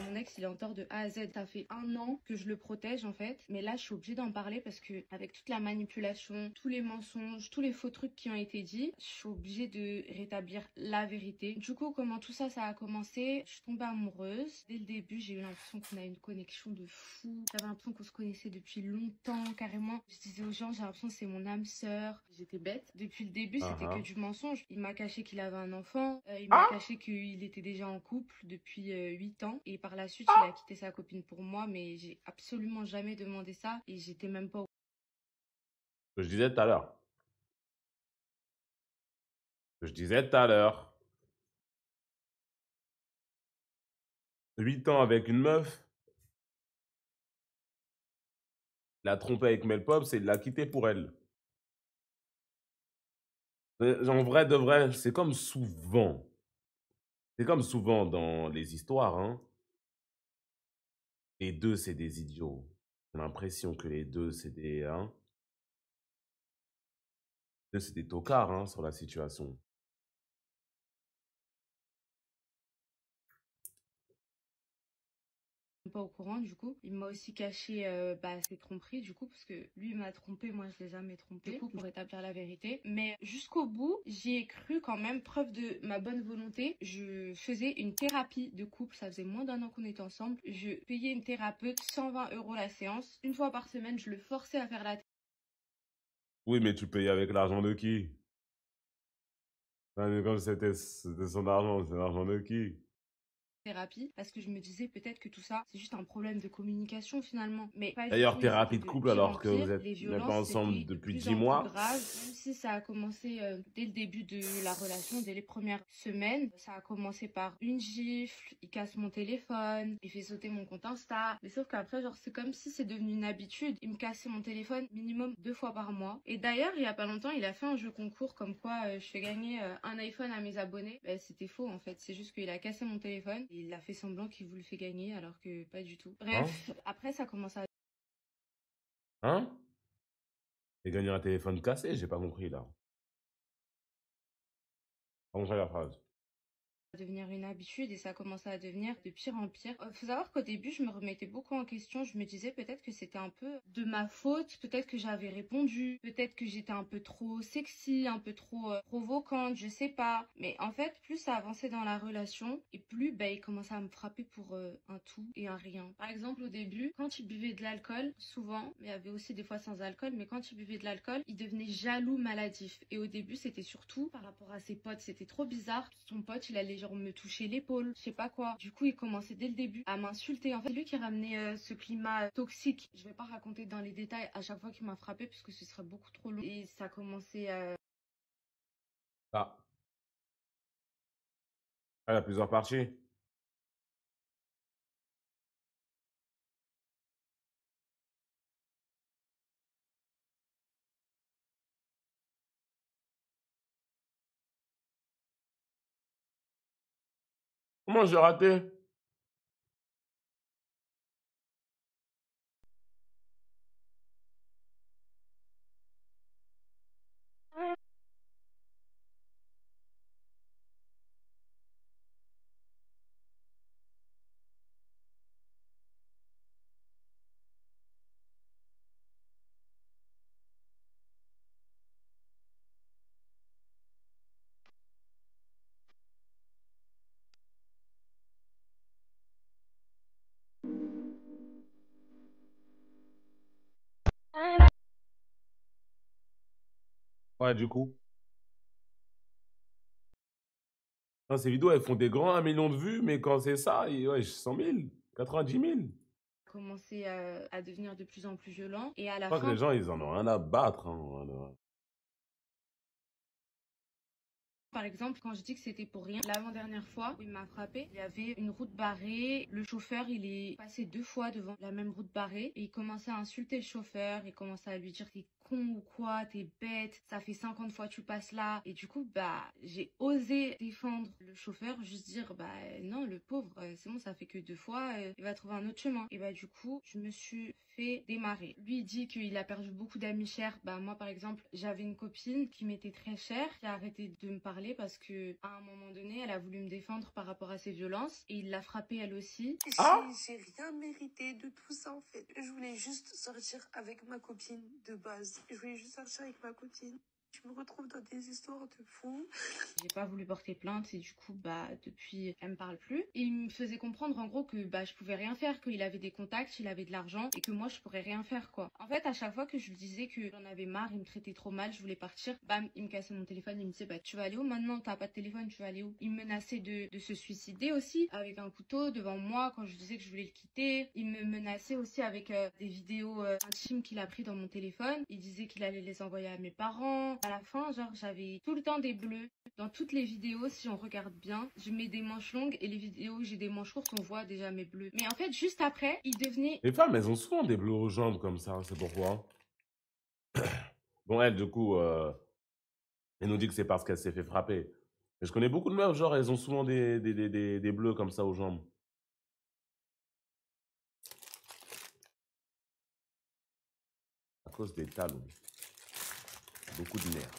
mon ex il est en tort de A à Z. Ça fait 1 an que je le protège en fait, mais là je suis obligée d'en parler parce que avec toute la manipulation, tous les mensonges, tous les faux trucs qui ont été dits, je suis obligée de rétablir la vérité. Du coup, comment tout ça a commencé? Je suis tombée amoureuse. Dès le début, j'ai eu l'impression qu'on a une connexion de fou. J'avais l'impression qu'on se connaissait depuis longtemps, carrément. Je disais aux gens, j'ai l'impression que c'est mon âme sœur. J'étais bête. Depuis le début, c'était que du mensonge. Il m'a caché qu'il avait un enfant. Il m'a caché qu'il était déjà en couple depuis 8 ans. Et par la suite, il a quitté sa copine pour moi, mais j'ai absolument jamais demandé ça. Et j'étais même pas au Ce que je disais tout à l'heure. Ce que je disais tout à l'heure. 8 ans avec une meuf. Il l'a trompé avec Melpop, c'est de la quitter pour elle. En vrai, de vrai, c'est comme souvent. C'est comme souvent dans les histoires, hein. Les deux, c'est des idiots. J'ai l'impression que les deux, c'est des... Hein, les deux, c'est des tocards hein, sur la situation. pas au courant du coup. Il m'a aussi caché ses tromperies du coup parce que lui il m'a trompé, moi je l'ai jamais trompé du coup pour établir la vérité. Mais jusqu'au bout, j'y ai cru quand même, preuve de ma bonne volonté. Je faisais une thérapie de couple, ça faisait moins d'1 an qu'on était ensemble. Je payais une thérapeute 120 € la séance. 1 fois par semaine, je le forçais à faire la Oui, mais tu payes avec l'argent de qui? Ah, mais comme c'était son argent, c'est l'argent de qui? thérapie parce que je me disais peut-être que tout ça c'est juste un problème de communication finalement, mais pas du D'ailleurs, tout, thérapie c'était de couple pire alors en que pire. vous êtes Les même pas violences, ensemble c'était de depuis plus 10 en plus mois. grave, même si ça a commencé dès le début de la relation, dès les premières semaines. Ça a commencé par une gifle, il casse mon téléphone, il fait sauter mon compte Insta, mais sauf qu'après genre c'est comme si c'est devenu une habitude. Il me cassait mon téléphone minimum 2 fois par mois. Et d'ailleurs il y a pas longtemps il a fait un jeu concours comme quoi je fais gagner un iPhone à mes abonnés. C'était faux en fait, c'est juste qu'il a cassé mon téléphone et il a fait semblant qu'il vous le fait gagner alors que pas du tout. Bref, après ça commence à Hein? Et gagner un téléphone cassé, j'ai pas compris là. Comment la phrase? devenir une habitude et ça a commencé à devenir de pire en pire. Faut savoir qu'au début, je me remettais beaucoup en question. Je me disais peut-être que c'était un peu de ma faute, peut-être que j'avais répondu, peut-être que j'étais un peu trop sexy, un peu trop provocante, je sais pas. Mais en fait, plus ça avançait dans la relation et plus il commençait à me frapper pour un tout et un rien. Par exemple, au début, quand il buvait de l'alcool, souvent, mais il y avait aussi des fois sans alcool, mais quand il buvait de l'alcool, il devenait jaloux maladif. Et au début, c'était surtout par rapport à ses potes. C'était trop bizarre. Son pote, il allait genre me toucher l'épaule, je sais pas quoi. Du coup, il commençait dès le début à m'insulter. En fait, c'est lui qui ramenait ce climat toxique. Je vais pas raconter dans les détails à chaque fois qu'il m'a frappé puisque ce serait beaucoup trop long. Et ça commençait Ah. Ah, il y a plusieurs parties. Comment j'ai raté? Ouais, du coup. Non, ces vidéos, elles font des grands 1 million de vues, mais quand c'est ça, ouais, 100 000, 90 000. Commencé à devenir de plus en plus violent. Et à Je la crois que fin, les gens, ils en ont rien à battre. Hein. par exemple, quand je dis que c'était pour rien, l'avant-dernière fois où il m'a frappé, il y avait une route barrée. Le chauffeur, il est passé 2 fois devant la même route barrée et il commençait à insulter le chauffeur. Il commençait à lui dire t'es con ou quoi, t'es bête, ça fait 50 fois que tu passes là. Et du coup, bah, j'ai osé défendre le chauffeur, juste dire bah non, le pauvre, c'est bon, ça fait que 2 fois, il va trouver un autre chemin. Et bah du coup, je me suis fait démarrer. Lui, il dit qu'il a perdu beaucoup d'amis chers. Bah moi, par exemple, j'avais une copine qui m'était très chère, qui a arrêté de me parler parce que à un moment donné, elle a voulu me défendre par rapport à ses violences et il l'a frappée elle aussi. Ah! J'ai rien mérité de tout ça en fait. Je voulais juste sortir avec ma copine de base. Je voulais juste sortir avec ma copine. Je me retrouve dans des histoires de fous. J'ai pas voulu porter plainte et du coup, bah, depuis, elle me parle plus. Et il me faisait comprendre en gros que, bah, je pouvais rien faire, qu'il avait des contacts, il avait de l'argent et que moi, je pourrais rien faire, quoi. En fait, à chaque fois que je lui disais que j'en avais marre, il me traitait trop mal, je voulais partir, bam, il me cassait mon téléphone, il me disait, bah, tu vas aller où maintenant? T'as pas de téléphone, tu vas aller où? Il me menaçait de se suicider aussi, avec un couteau devant moi quand je disais que je voulais le quitter. Il me menaçait aussi avec des vidéos intimes qu'il a pris dans mon téléphone. Il disait qu'il allait les envoyer à mes parents. À la fin, genre, j'avais tout le temps des bleus. Dans toutes les vidéos, si on regarde bien, je mets des manches longues et les vidéos où j'ai des manches courtes, on voit déjà mes bleus. Mais en fait, juste après, il devenait... Les femmes, elles ont souvent des bleus aux jambes comme ça, c'est pourquoi? Bon, elle, du coup, elle nous dit que c'est parce qu'elle s'est fait frapper. Mais je connais beaucoup de meufs, genre, elles ont souvent des bleus comme ça aux jambes. À cause des talons. Beaucoup de nerfs.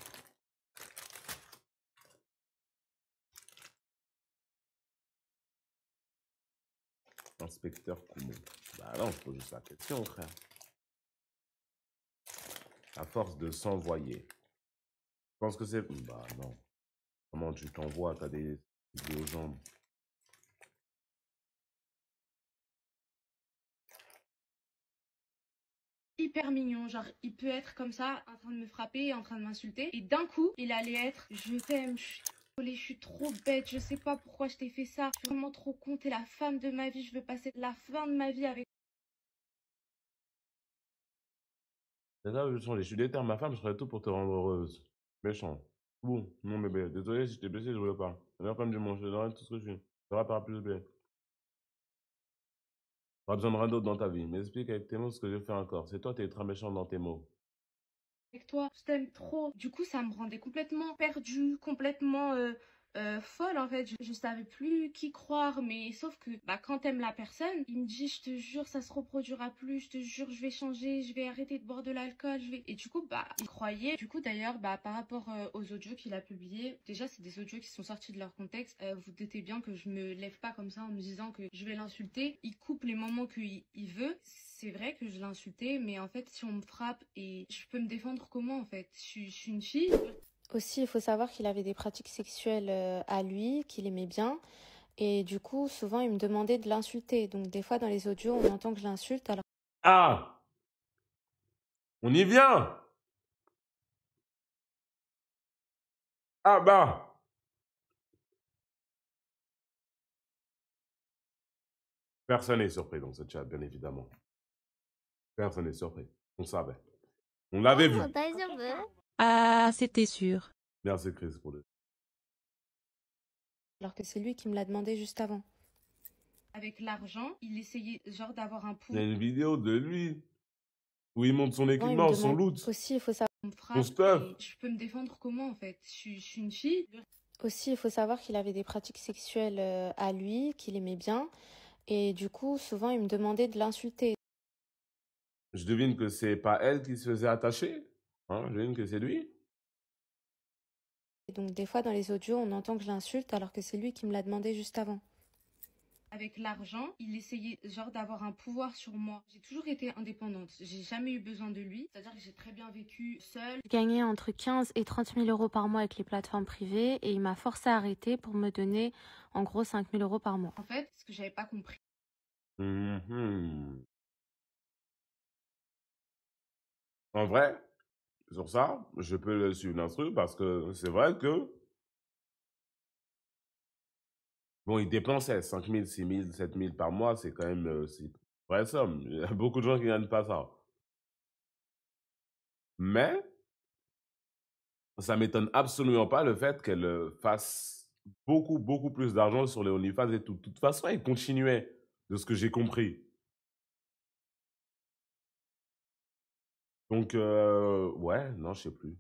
Inspecteur Koumou. Bah non, je pose juste la question, frère. À force de s'envoyer. Je pense que c'est... Bah non. Comment tu t'envoies? T'as des aux jambes. hyper mignon, genre il peut être comme ça en train de me frapper, en train de m'insulter et d'un coup il allait être je t'aime, je suis désolée, je suis trop bête, je sais pas pourquoi je t'ai fait ça, je suis vraiment trop con, t'es la femme de ma vie, je veux passer la fin de ma vie avec. C'est ça, je suis déter, ma femme, je ferais tout pour te rendre heureuse. Méchant. Bon, non bébé, désolé si je t'ai blessé, je voulais pas. C'est la femme du monde, je te donnerai tout ce que je suis. Tu auras par plus bébé. Tu auras besoin de rien d'autre dans ta vie. Mais explique avec tes mots ce que je fais encore. C'est toi, t'es très méchant dans tes mots. Avec toi, je t'aime trop. Du coup, ça me rendait complètement perdue, complètement folle en fait. Je savais plus qui croire, mais sauf que bah quand t'aimes la personne, il me dit je te jure ça se reproduira plus, je te jure je vais changer, je vais arrêter de boire de l'alcool, je vais. Et du coup bah il croyait. Du coup d'ailleurs bah par rapport aux audios qu'il a publiés, déjà c'est des audios qui sont sortis de leur contexte. Vous doutez bien que je me lève pas comme ça en me disant que je vais l'insulter. Il coupe les moments qu'il veut. C'est vrai que je l'ai insulté, mais en fait, si on me frappe et je peux me défendre comment en fait? Je suis une fille. Aussi, il faut savoir qu'il avait des pratiques sexuelles à lui, qu'il aimait bien. Et du coup, souvent, il me demandait de l'insulter. Donc, des fois, dans les audios, on entend que je l'insulte. Alors... Ah! On y vient! Ah bah! Personne n'est surpris dans ce chat, bien évidemment. Personne n'est surpris. On savait. On l'avait vu. Ah, c'était sûr. Merci Chris pour le... alors que c'est lui qui me l'a demandé juste avant. Avec l'argent, il essayait genre d'avoir un Il y a pouvoir. une vidéo de lui où il monte son Non, il me équipement, son demande loot, aussi, il faut savoir. On me son frappe stuff. et je peux me défendre comment en fait? Je suis une fille. Aussi, il faut savoir qu'il avait des pratiques sexuelles à lui, qu'il aimait bien. Et du coup, souvent, il me demandait de l'insulter. Je devine que c'est pas elle qui se faisait attacher. Hein, je devine que c'est lui. Et donc, des fois, dans les audios, on entend que je l'insulte alors que c'est lui qui me l'a demandé juste avant. Avec l'argent, il essayait genre d'avoir un pouvoir sur moi. J'ai toujours été indépendante. J'ai jamais eu besoin de lui. C'est-à-dire que j'ai très bien vécu seule. Je gagnais entre 15 et 30 000 euros par mois avec les plateformes privées et il m'a forcé à arrêter pour me donner en gros 5 000 euros par mois. En fait, ce que j'avais pas compris. Mhm. En vrai, sur ça, je peux le suivre l'instru parce que c'est vrai que, bon, il dépensait 5 000, 6 000, 7 000 par mois, c'est quand même, c'est une vraie somme. Il y a beaucoup de gens qui gagnent pas ça. Mais, ça m'étonne absolument pas le fait qu'elle fasse beaucoup, beaucoup plus d'argent sur les OnlyFans et tout. De toute façon, elle continuait, de ce que j'ai compris. Donc, ouais, non, je sais plus.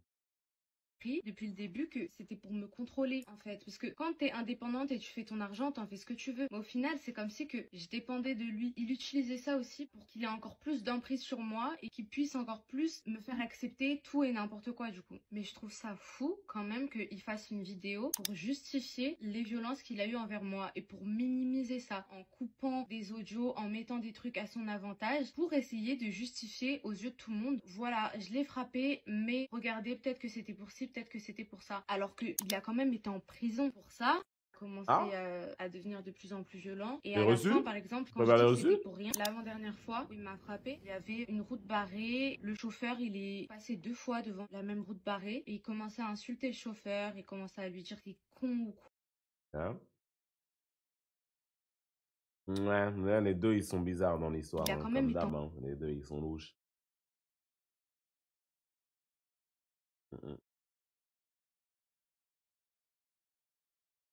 Depuis le début que c'était pour me contrôler en fait, parce que quand t'es indépendante et tu fais ton argent, t'en fais ce que tu veux, mais au final c'est comme si que je dépendais de lui. Il utilisait ça aussi pour qu'il ait encore plus d'emprise sur moi et qu'il puisse encore plus me faire accepter tout et n'importe quoi du coup. Mais je trouve ça fou quand même qu'il fasse une vidéo pour justifier les violences qu'il a eues envers moi et pour minimiser ça en coupant des audios, en mettant des trucs à son avantage pour essayer de justifier aux yeux de tout le monde. Voilà, je l'ai frappé, mais regardez, peut-être que c'était pour ci, peut-être que c'était pour ça. Alors qu'il a quand même été en prison pour ça. Il a commencé à devenir de plus en plus violent. Et à la fin, par exemple, quand je dis que c'était pour rien, l'avant-dernière fois où il m'a frappé, il y avait une route barrée. Le chauffeur, il est passé 2 fois devant la même route barrée. Et il commençait à insulter le chauffeur. Il commençait à lui dire qu'il est con ou quoi. Hein? Ouais, les deux, ils sont bizarres dans l'histoire. Il a Hein, quand même comme eu d'hab, hein. Les deux, ils sont louches.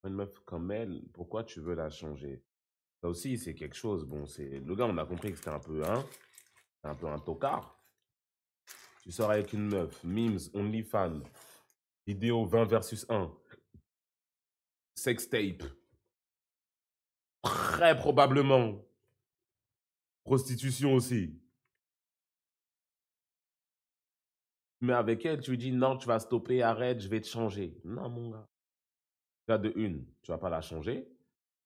Une meuf comme elle, pourquoi tu veux la changer? Ça aussi, c'est quelque chose. Bon, c'est le gars, on a compris que c'était un peu un tocard. Tu sors avec une meuf, memes, OnlyFans, vidéo 20 versus 1, sextape, très probablement prostitution aussi. Mais avec elle, tu lui dis non, tu vas stopper, arrête, je vais te changer. Non, mon gars. Là, de une, tu vas pas la changer.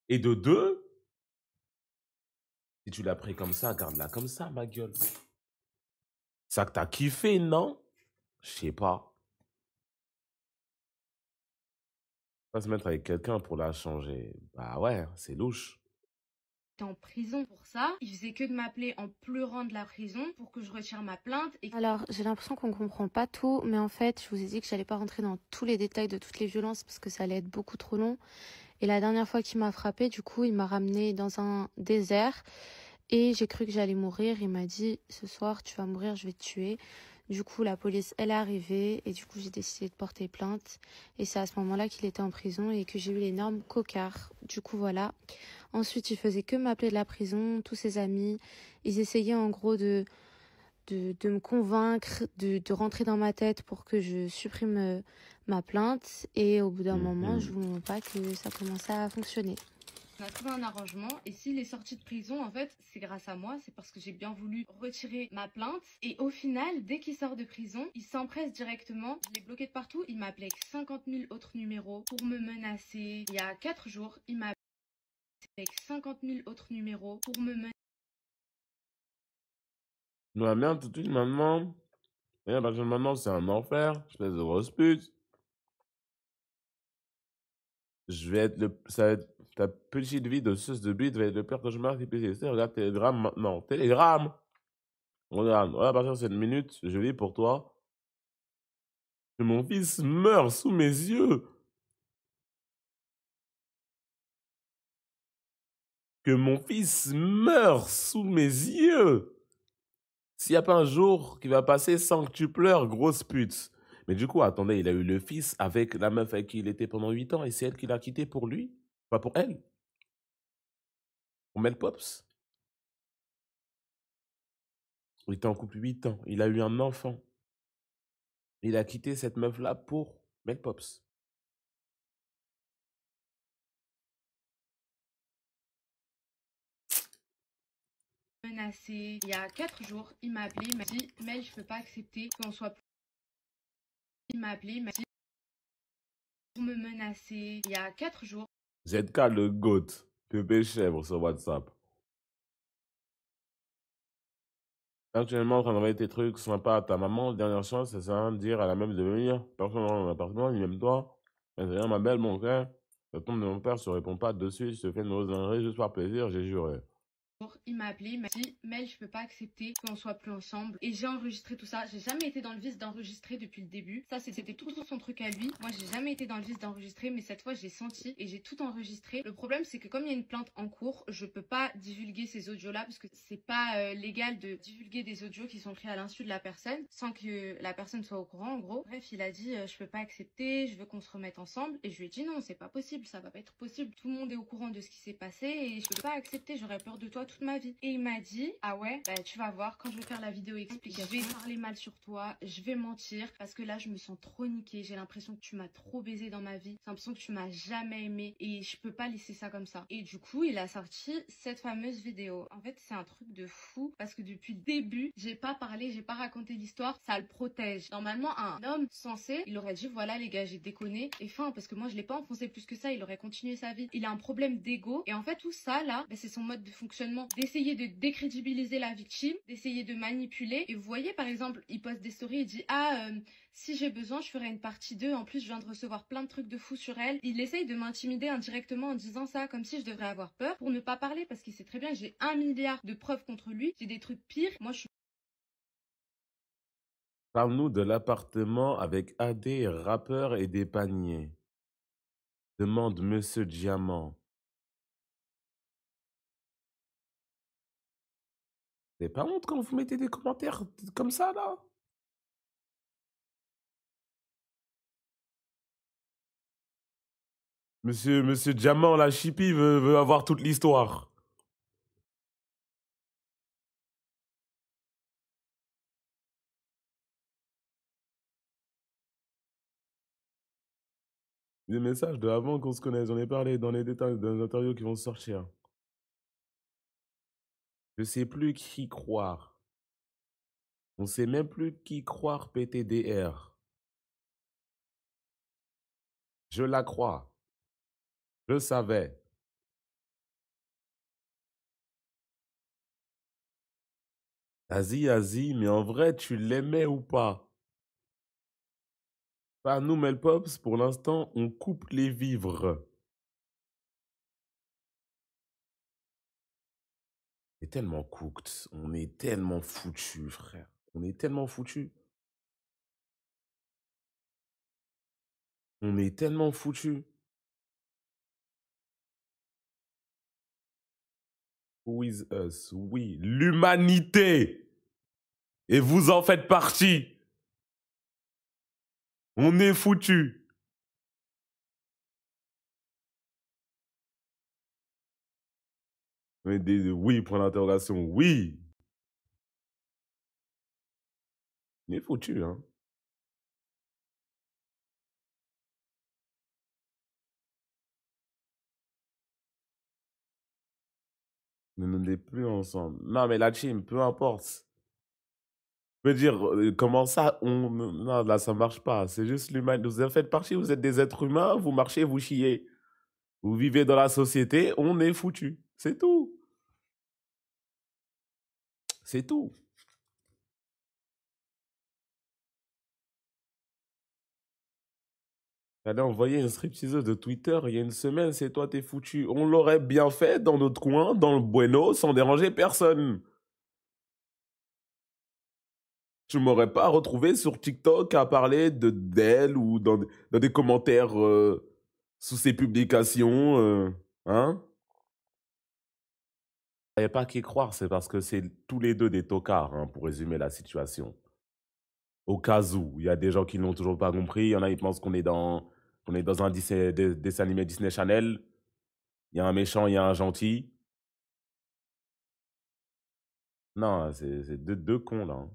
Et de deux, si tu l'as pris comme ça, garde-la comme ça, ma gueule. Ça que t'as kiffé, non? Je sais pas. Pas se mettre avec quelqu'un pour la changer. Bah ouais, c'est louche. J'étais en prison pour ça. Il faisait que de m'appeler en pleurant de la prison pour que je retire ma plainte. Et... Alors, j'ai l'impression qu'on comprend pas tout, mais en fait, je vous ai dit que j'allais pas rentrer dans tous les détails de toutes les violences parce que ça allait être beaucoup trop long. Et la dernière fois qu'il m'a frappé, du coup, il m'a ramené dans un désert et j'ai cru que j'allais mourir. Il m'a dit, ce soir, tu vas mourir, je vais te tuer. Du coup, la police, elle est arrivée et du coup, j'ai décidé de porter plainte. Et c'est à ce moment-là qu'il était en prison et que j'ai eu l'énorme cocard. Du coup, voilà. Ensuite, il faisait que m'appeler de la prison, tous ses amis. Ils essayaient en gros de me convaincre, de rentrer dans ma tête pour que je supprime ma plainte. Et au bout d'un moment, je vous montre pas que ça commençait à fonctionner. On a trouvé un arrangement et s'il est sorti de prison, en fait, c'est grâce à moi, c'est parce que j'ai bien voulu retirer ma plainte. Et au final, dès qu'il sort de prison, il s'empresse directement. Je l'ai bloqué de partout. Il m'a appelé avec 50 000 autres numéros pour me menacer. Il y a 4 jours, il m'a appelé avec 50 000 autres numéros pour me menacer. Non, merde, tout de suite, maintenant. Et parce que maintenant, c'est un enfer. Espèce de grosse pute. Je vais être ça va être ta petite vie de suce de bite va être le pire cauchemar qui puisse exister. Regarde Telegram maintenant. Telegram! Regarde, à partir de cette minute, je lis pour toi que mon fils meurt sous mes yeux. Que mon fils meurt sous mes yeux. S'il n'y a pas un jour qui va passer sans que tu pleures, grosse pute. Mais du coup, attendez, il a eu le fils avec la meuf avec qui il était pendant 8 ans et c'est elle qui l'a quitté pour lui? Pas pour elle. Pour Mel Pops. Il était en couple 8 ans. Il a eu un enfant. Il a quitté cette meuf-là pour Mel Pops. Menacé. Il y a 4 jours, il m'a appelé, il m'a dit Mel, je peux pas accepter qu'on soit plus. Il m'a appelé, il m'a dit pour me menacer. Il y a 4 jours. ZK le GOAT. Pépé chèvre sur WhatsApp. Actuellement, en train d'envoyer tes trucs sympas à ta maman. Dernière chance, ça sert à rien de dire à la même de venir. Personne dans l'appartement, ni même toi. Mais c'est rien, ma belle, mon frère. Le tombe de mon père se répond pas dessus. Je te fais une roselerie juste par plaisir, j'ai juré. Il m'a appelé, il m'a dit Mel, je peux pas accepter qu'on soit plus ensemble. Et j'ai enregistré tout ça. J'ai jamais été dans le vice d'enregistrer depuis le début. Ça, c'était tout son truc à lui. Moi, j'ai jamais été dans le vice d'enregistrer, mais cette fois, j'ai senti et j'ai tout enregistré. Le problème, c'est que comme il y a une plainte en cours, je peux pas divulguer ces audios-là parce que c'est pas légal de divulguer des audios qui sont pris à l'insu de la personne sans que la personne soit au courant, en gros. Bref, il a dit je peux pas accepter, je veux qu'on se remette ensemble. Et je lui ai dit non, c'est pas possible, ça va pas être possible. Tout le monde est au courant de ce qui s'est passé et je peux pas accepter, j'aurais peur de toi toute ma vie. Et il m'a dit ah ouais, bah, tu vas voir quand je vais faire la vidéo explication, je vais parler mal sur toi, je vais mentir parce que là je me sens trop niquée, j'ai l'impression que tu m'as trop baisé dans ma vie, j'ai l'impression que tu m'as jamais aimé et je peux pas laisser ça comme ça. Et du coup il a sorti cette fameuse vidéo. En fait c'est un truc de fou parce que depuis le début j'ai pas parlé, j'ai pas raconté l'histoire, ça le protège. Normalement un homme censé, il aurait dit voilà les gars j'ai déconné et fin parce que moi je l'ai pas enfoncé plus que ça, il aurait continué sa vie. Il a un problème d'ego et en fait tout ça là, bah, c'est son mode de fonctionnement, d'essayer de décrédibiliser la victime, d'essayer de manipuler. Et vous voyez par exemple il poste des stories, il dit si j'ai besoin je ferai une partie 2, en plus je viens de recevoir plein de trucs de fou sur elle. Il essaye de m'intimider indirectement en disant ça comme si je devrais avoir peur pour ne pas parler parce qu'il sait très bien que j'ai 1 milliard de preuves contre lui, j'ai des trucs pires. Moi je suis... Parle-nous de l'appartement avec AD, rappeur et des paniers. Demande Monsieur Diamant. C'est pas honte quand vous mettez des commentaires comme ça, là? Monsieur Diamant, la Chippy veut avoir toute l'histoire. Des messages de avant qu'on se connaisse, j'en ai parlé dans les détails, dans les interviews qui vont sortir. Je sais plus qui croire. On sait même plus qui croire PTDR. Je la crois. Je savais. Asie, mais en vrai, tu l'aimais ou pas? Pas nous, Mel Pops, pour l'instant, on coupe les vivres. On est tellement cooked. On est tellement foutu, frère. On est tellement foutu. On est tellement foutu. Who is us? Oui, l'humanité. Et vous en faites partie. On est foutu. Oui, point d'interrogation, oui. On est foutu, hein. Nous n'sommes plus ensemble. Non, mais la team, peu importe. Je veux dire, comment ça, non, là, ça marche pas. C'est juste l'humain. Vous en faites partie, vous êtes des êtres humains, vous marchez, vous chiez. Vous vivez dans la société, on est foutu. C'est tout. C'est tout. J'allais envoyer une stripteaseuse de Twitter il y a une semaine, c'est toi, t'es foutu. On l'aurait bien fait dans notre coin, dans le Bueno, sans déranger personne. Je m'aurais pas retrouvé sur TikTok à parler d'elle ou dans des commentaires sous ses publications. Hein? Il n'y a pas qu'y croire, c'est parce que c'est tous les deux des tocards, hein, pour résumer la situation. Au cas où, il y a des gens qui n'ont toujours pas compris, il y en a qui pensent qu'on est dans un dessin animé Disney Channel. Il y a un méchant, il y a un gentil. Non, c'est deux cons, là. Hein.